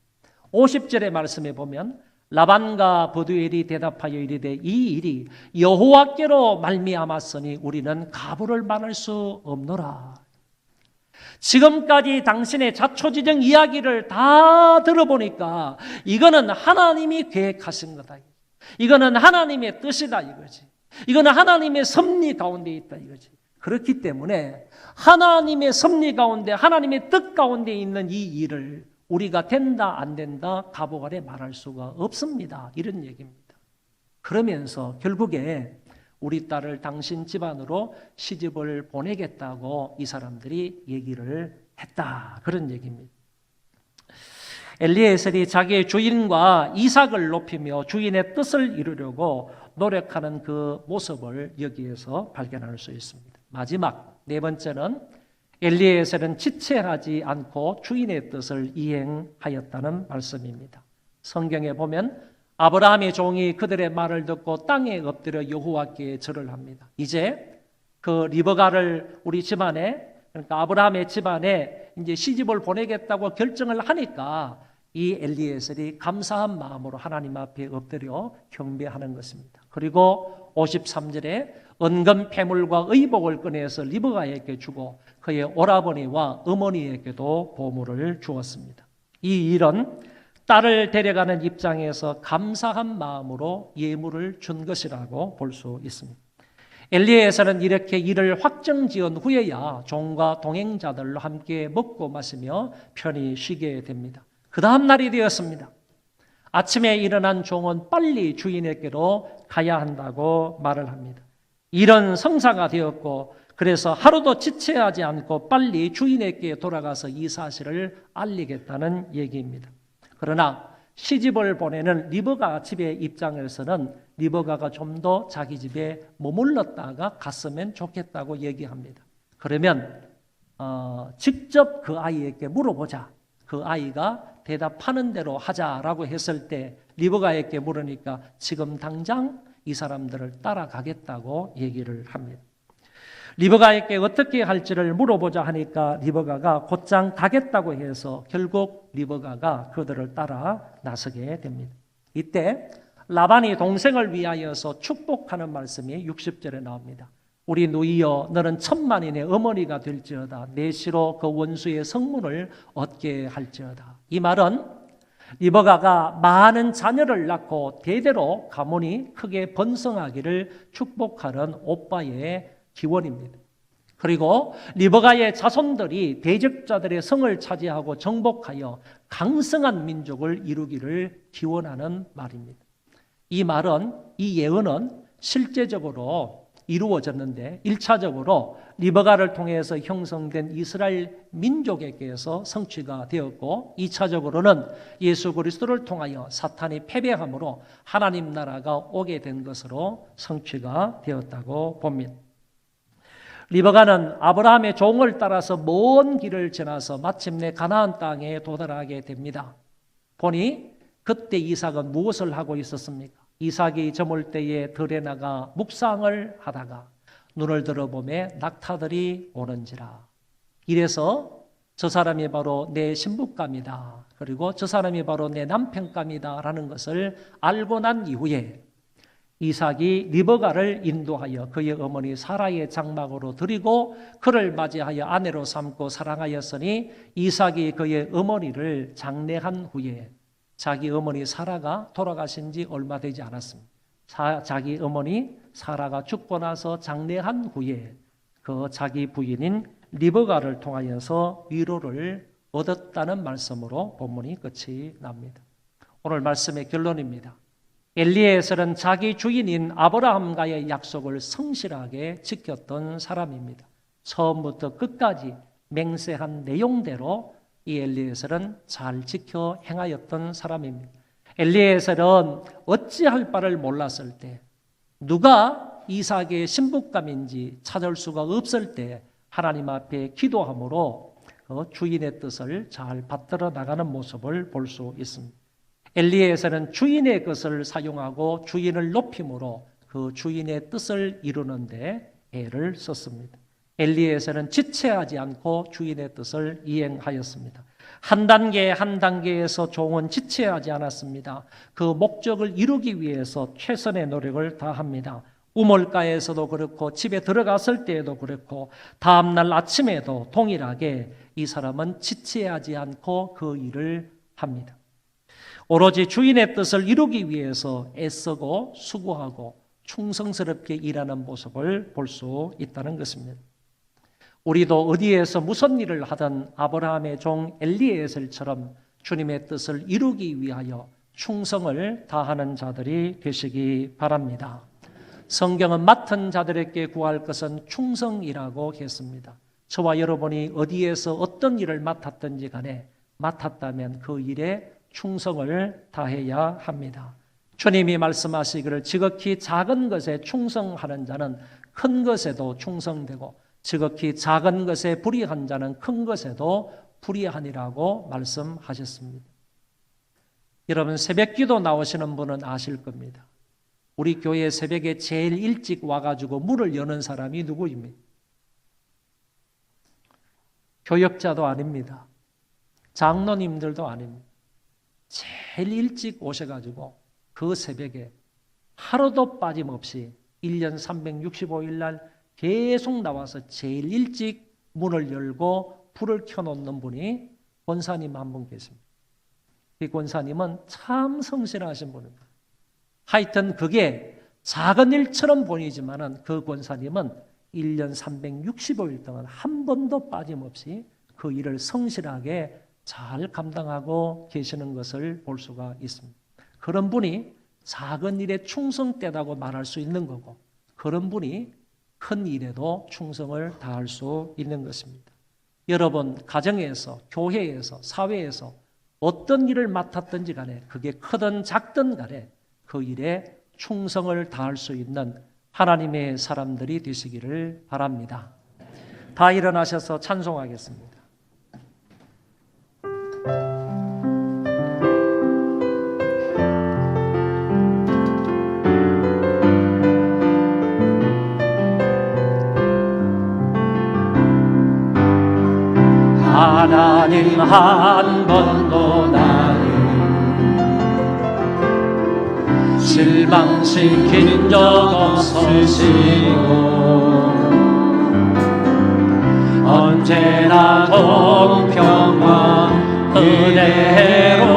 50절의 말씀에 보면 라반과 브두엘이 대답하여 이르되 이 일이 여호와께로 말미암았으니 우리는 가부를 만할 수 없노라. 지금까지 당신의 자초지정 이야기를 다 들어보니까 이거는 하나님이 계획하신 거다. 이거는 하나님의 뜻이다 이거지. 이거는 하나님의 섭리 가운데 있다 이거지. 그렇기 때문에 하나님의 섭리 가운데, 하나님의 뜻 가운데 있는 이 일을 우리가 된다 안 된다 가보가래 말할 수가 없습니다. 이런 얘기입니다. 그러면서 결국에 우리 딸을 당신 집안으로 시집을 보내겠다고 이 사람들이 얘기를 했다. 그런 얘기입니다. 엘리에셀이 자기의 주인과 이삭을 높이며 주인의 뜻을 이루려고 노력하는 그 모습을 여기에서 발견할 수 있습니다. 마지막 네 번째는 엘리에셀은 지체하지 않고 주인의 뜻을 이행하였다는 말씀입니다. 성경에 보면 아브라함의 종이 그들의 말을 듣고 땅에 엎드려 여호와께 절을 합니다. 이제 그 리브가를 우리 집안에, 그러니까 아브라함의 집안에 이제 시집을 보내겠다고 결정을 하니까 이 엘리에셀이 감사한 마음으로 하나님 앞에 엎드려 경배하는 것입니다. 그리고 53절에 은금 패물과 의복을 꺼내서 리브가에게 주고 그의 오라버니와 어머니에게도 보물을 주었습니다. 이 일은 딸을 데려가는 입장에서 감사한 마음으로 예물을 준 것이라고 볼 수 있습니다. 엘리에서는 이렇게 일을 확정지은 후에야 종과 동행자들로 함께 먹고 마시며 편히 쉬게 됩니다. 그 다음 날이 되었습니다. 아침에 일어난 종은 빨리 주인에게로 가야 한다고 말을 합니다. 일은 성사가 되었고 그래서 하루도 지체하지 않고 빨리 주인에게 돌아가서 이 사실을 알리겠다는 얘기입니다. 그러나 시집을 보내는 리브가 집의 입장에서는 리브가가 좀 더 자기 집에 머물렀다가 갔으면 좋겠다고 얘기합니다. 그러면 직접 그 아이에게 물어보자. 그 아이가 대답하는 대로 하자라고 했을 때 리브가에게 물으니까 지금 당장 이 사람들을 따라가겠다고 얘기를 합니다. 리브가에게 어떻게 할지를 물어보자 하니까 리브가가 곧장 가겠다고 해서 결국 리브가가 그들을 따라 나서게 됩니다. 이때 라반이 동생을 위하여서 축복하는 말씀이 60절에 나옵니다. 우리 누이여 너는 천만인의 어머니가 될지어다. 내 시로 그 원수의 성문을 얻게 할지어다. 이 말은 리브가가 많은 자녀를 낳고 대대로 가문이 크게 번성하기를 축복하는 오빠의 기원입니다. 그리고 리브가의 자손들이 대적자들의 성을 차지하고 정복하여 강성한 민족을 이루기를 기원하는 말입니다. 이 말은, 이 예언은 실제적으로 이루어졌는데 1차적으로 리브가를 통해서 형성된 이스라엘 민족에게서 성취가 되었고 2차적으로는 예수 그리스도를 통하여 사탄이 패배함으로 하나님 나라가 오게 된 것으로 성취가 되었다고 봅니다. 리브가는 아브라함의 종을 따라서 먼 길을 지나서 마침내 가나안 땅에 도달하게 됩니다. 보니 그때 이삭은 무엇을 하고 있었습니까? 이삭이 저물 때에 들에 나가 묵상을 하다가 눈을 들어보매 낙타들이 오는지라. 이래서 저 사람이 바로 내 신부감이다. 그리고 저 사람이 바로 내 남편감이다 라는 것을 알고 난 이후에 이삭이 리브가를 인도하여 그의 어머니 사라의 장막으로 들이고 그를 맞이하여 아내로 삼고 사랑하였으니 이삭이 그의 어머니를 장례한 후에 자기 어머니 사라가 돌아가신 지 얼마 되지 않았습니다. 자기 어머니 사라가 죽고 나서 장례한 후에 그 자기 부인인 리브가를 통하여서 위로를 얻었다는 말씀으로 본문이 끝이 납니다. 오늘 말씀의 결론입니다. 엘리에셀은 자기 주인인 아브라함과의 약속을 성실하게 지켰던 사람입니다. 처음부터 끝까지 맹세한 내용대로 이 엘리에셀은 잘 지켜 행하였던 사람입니다. 엘리에셀은 어찌할 바를 몰랐을 때, 누가 이삭의 신부감인지 찾을 수가 없을 때 하나님 앞에 기도함으로 그 주인의 뜻을 잘 받들어 나가는 모습을 볼 수 있습니다. 엘리에셀은 주인의 것을 사용하고 주인을 높임으로 그 주인의 뜻을 이루는데 애를 썼습니다. 엘리에셀은 지체하지 않고 주인의 뜻을 이행하였습니다. 한 단계 한 단계에서 종은 지체하지 않았습니다. 그 목적을 이루기 위해서 최선의 노력을 다합니다. 우물가에서도 그렇고 집에 들어갔을 때에도 그렇고 다음날 아침에도 동일하게 이 사람은 지체하지 않고 그 일을 합니다. 오로지 주인의 뜻을 이루기 위해서 애쓰고 수고하고 충성스럽게 일하는 모습을 볼 수 있다는 것입니다. 우리도 어디에서 무슨 일을 하든 아브라함의 종 엘리에셀처럼 주님의 뜻을 이루기 위하여 충성을 다하는 자들이 되시기 바랍니다. 성경은 맡은 자들에게 구할 것은 충성이라고 했습니다. 저와 여러분이 어디에서 어떤 일을 맡았든지 간에 맡았다면 그 일에 충성을 다해야 합니다. 주님이 말씀하시기를 지극히 작은 것에 충성하는 자는 큰 것에도 충성되고 지극히 작은 것에 불의한 자는 큰 것에도 불의하니라고 말씀하셨습니다. 여러분 새벽기도 나오시는 분은 아실 겁니다. 우리 교회 새벽에 제일 일찍 와가지고 문을 여는 사람이 누구입니까? 교역자도 아닙니다. 장로님들도 아닙니다. 제일 일찍 오셔가지고 그 새벽에 하루도 빠짐없이 1년 365일 날 계속 나와서 제일 일찍 문을 열고 불을 켜놓는 분이 권사님 한 분 계십니다. 이 권사님은 참 성실하신 분입니다. 하여튼 그게 작은 일처럼 보이지만은 그 권사님은 1년 365일 동안 한 번도 빠짐없이 그 일을 성실하게 잘 감당하고 계시는 것을 볼 수가 있습니다. 그런 분이 작은 일에 충성되다고 말할 수 있는 거고, 그런 분이 큰 일에도 충성을 다할 수 있는 것입니다. 여러분, 가정에서, 교회에서, 사회에서 어떤 일을 맡았든지 간에, 그게 크든 작든 간에 그 일에 충성을 다할 수 있는 하나님의 사람들이 되시기를 바랍니다. 다 일어나셔서 찬송하겠습니다. 하나님 한 번도 나를 실망시킨 적 없으시고 언제나 공평한 은혜로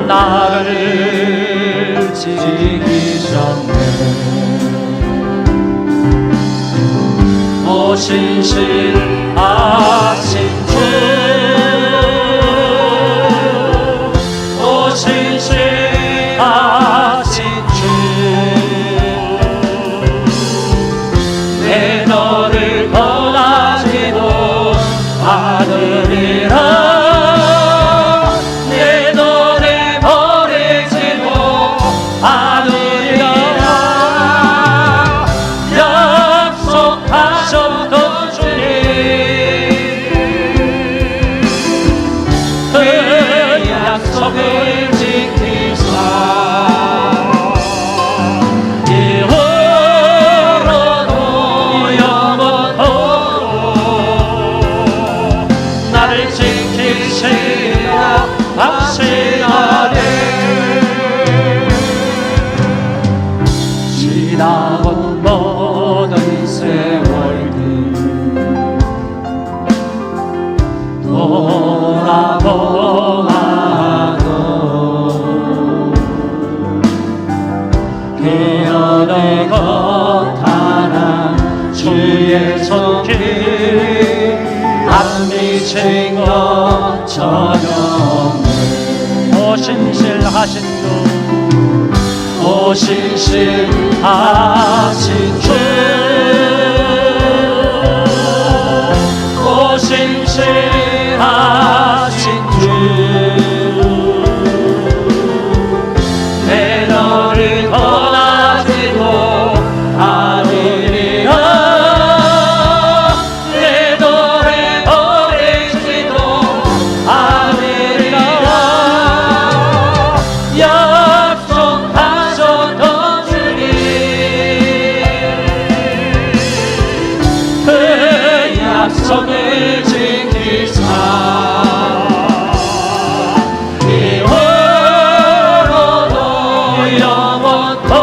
나를 지키셨네. 오 신실하신 주, 오 신실하신 주, 내 너를 떠나지도 않으리라. 내 너를 버리지도 않으리라. 약속하셨던 약속을 지키사 이후로도 영원토록 나를 지키시라 하시나니. 지나온 모든 세월들 돌아보아도 그여의 것 하나 주의 손길 안 미친 것 전혀 없네. 오 신실하신 주, 오 신실하신 주, 오 신실하신 주, 내 너를 떠나지도 않으리라. 내 너를 버리지도 않으리라. 약속하셨던 주님, 그 약속을 지키사 이후로도 영원토록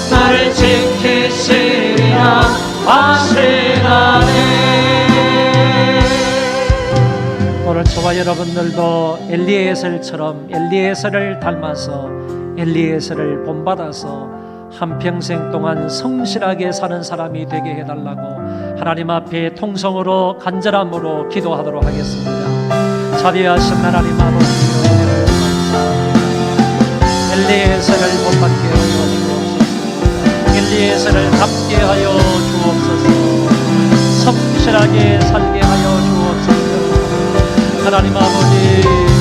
나를 지키시리라 하시나니. 오늘 저와 여러분들도 엘리에셀처럼 엘리에셀을 닮아서 엘리에셀을 본받아서 한평생 동안 성실하게 사는 사람이 되게 해달라고 하나님 앞에 통성으로 간절함으로 기도하도록 하겠습니다. 자비하신 하나님 아버지, 은혜를 감사합니다. 엘리에셀을 본받게 하여 주옵소서. 엘리에셀을 닮게 하여 주옵소서. 성실하게 살게 하여 주옵소서. 하나님 아버지,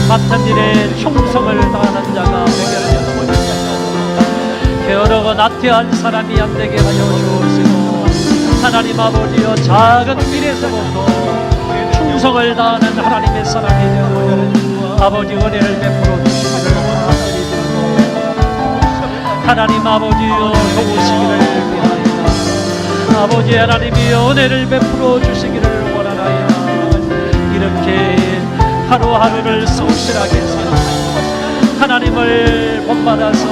맡은 일에 충성을 다하는 자가 되게 하여 주옵소서. 게으르고 나태한 사람이 안 되게 하여 주옵시고, 하나님 아버지여, 작은 일에서부터 충성을 다하는 하나님의 사람이 되어 아버지 은혜를 베풀어 주시기를 원하옵나이다. 하나님 아버지여, 도우시기를 원하옵나이다. 아버지 하나님이 은혜를 베풀어 주시기를 원하나이다. 이렇게 하루하루를 성실하게 살아가며 하나님을 본받아서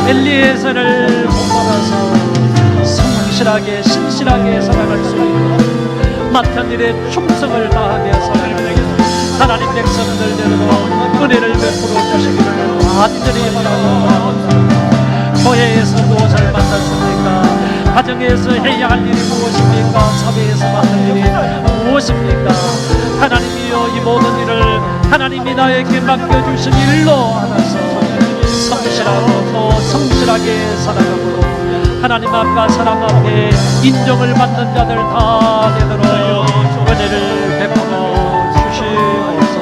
엘리에셀을 본받아서 성실하게 신실하게 살아갈 수 있고 맡은 일에 충성을 다하며 살아가는 하나님 백성들 되도록 은혜를 베풀어 주시기를 간절히 바라옵니다. 교회에서 무엇을 만났습니까? 가정에서 해야 할 일이 무엇입니까? 사회에서 만날 일이 무엇입니까? 하나님이여, 이 모든 일을 하나님이 나에게 맡겨주신 일로 알아서 성실하고 또 성실하게 살아가므로 하나님 앞과 사람 앞에 인정을 받는 자들 다 되도록 은혜를 베풀어 주시옵소서.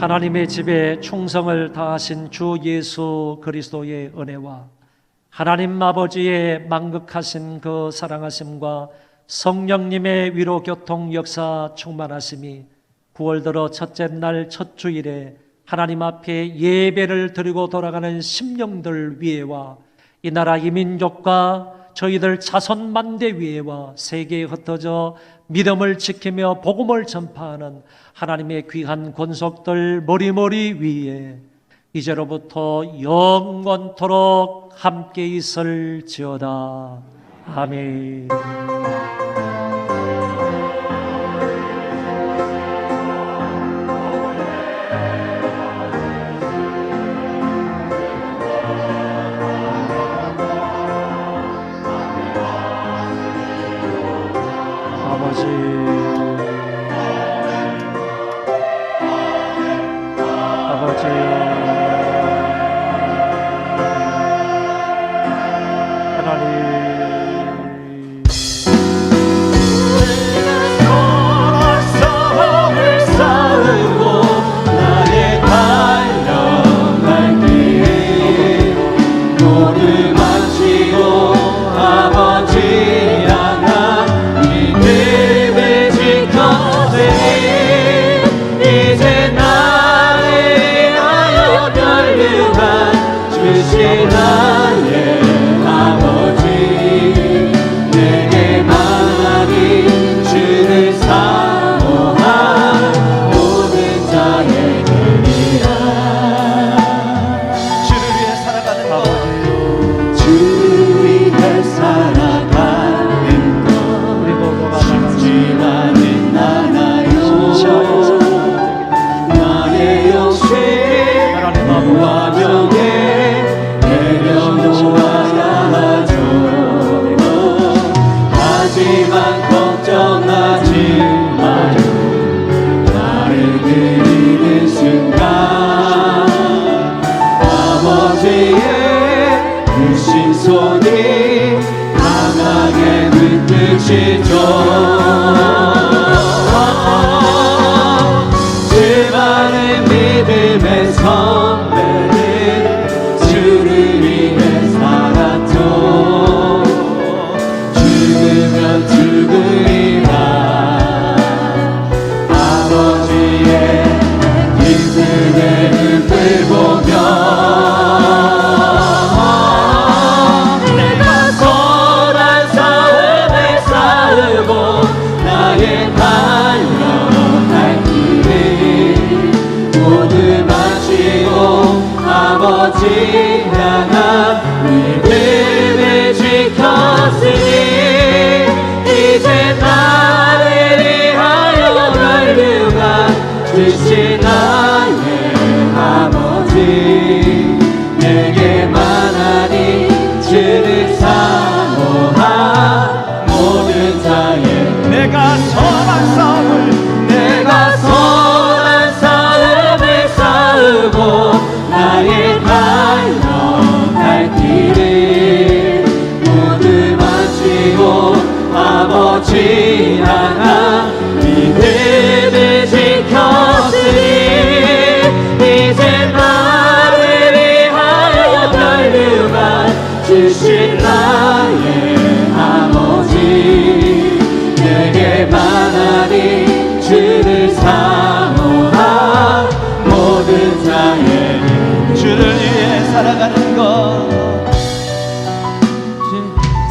하나님의 집에 충성을 다하신 주 예수 그리스도의 은혜와 하나님 아버지의 만극하신 그 사랑하심과 성령님의 위로 교통 역사 충만하심이 9월 들어 첫째 날 첫 주일에 하나님 앞에 예배를 드리고 돌아가는 심령들 위에와 이 나라 이 민족과 저희들 자손 만대 위에와 세계에 흩어져 믿음을 지키며 복음을 전파하는 하나님의 귀한 권속들 머리머리 위에 이제로부터 영원토록 함께 있을지어다. 아멘.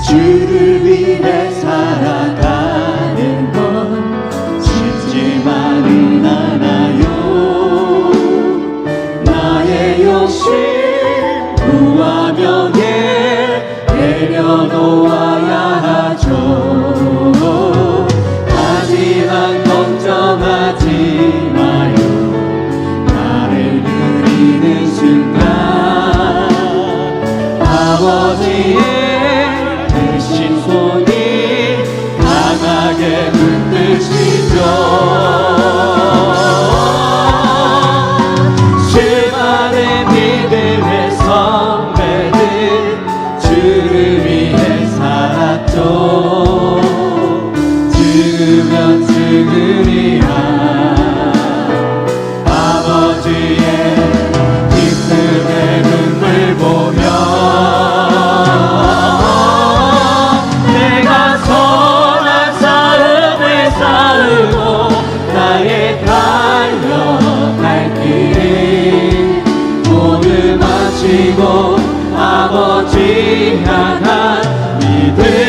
주를 위해 살아가는 건 쉽지만은 않아요. 나의 욕심 부와 명예 내려놓아 아버지의 크신 손이 강하게 붙드시죠. 수많은 믿음의 선배들 주를 위해 살았죠. 죽으면 죽으리라. 아버지의 기쁨의 눈물 보며 내가 선한 싸움을 싸우고 나의 달려갈 길을 모두 마치고 아버지 향한 믿음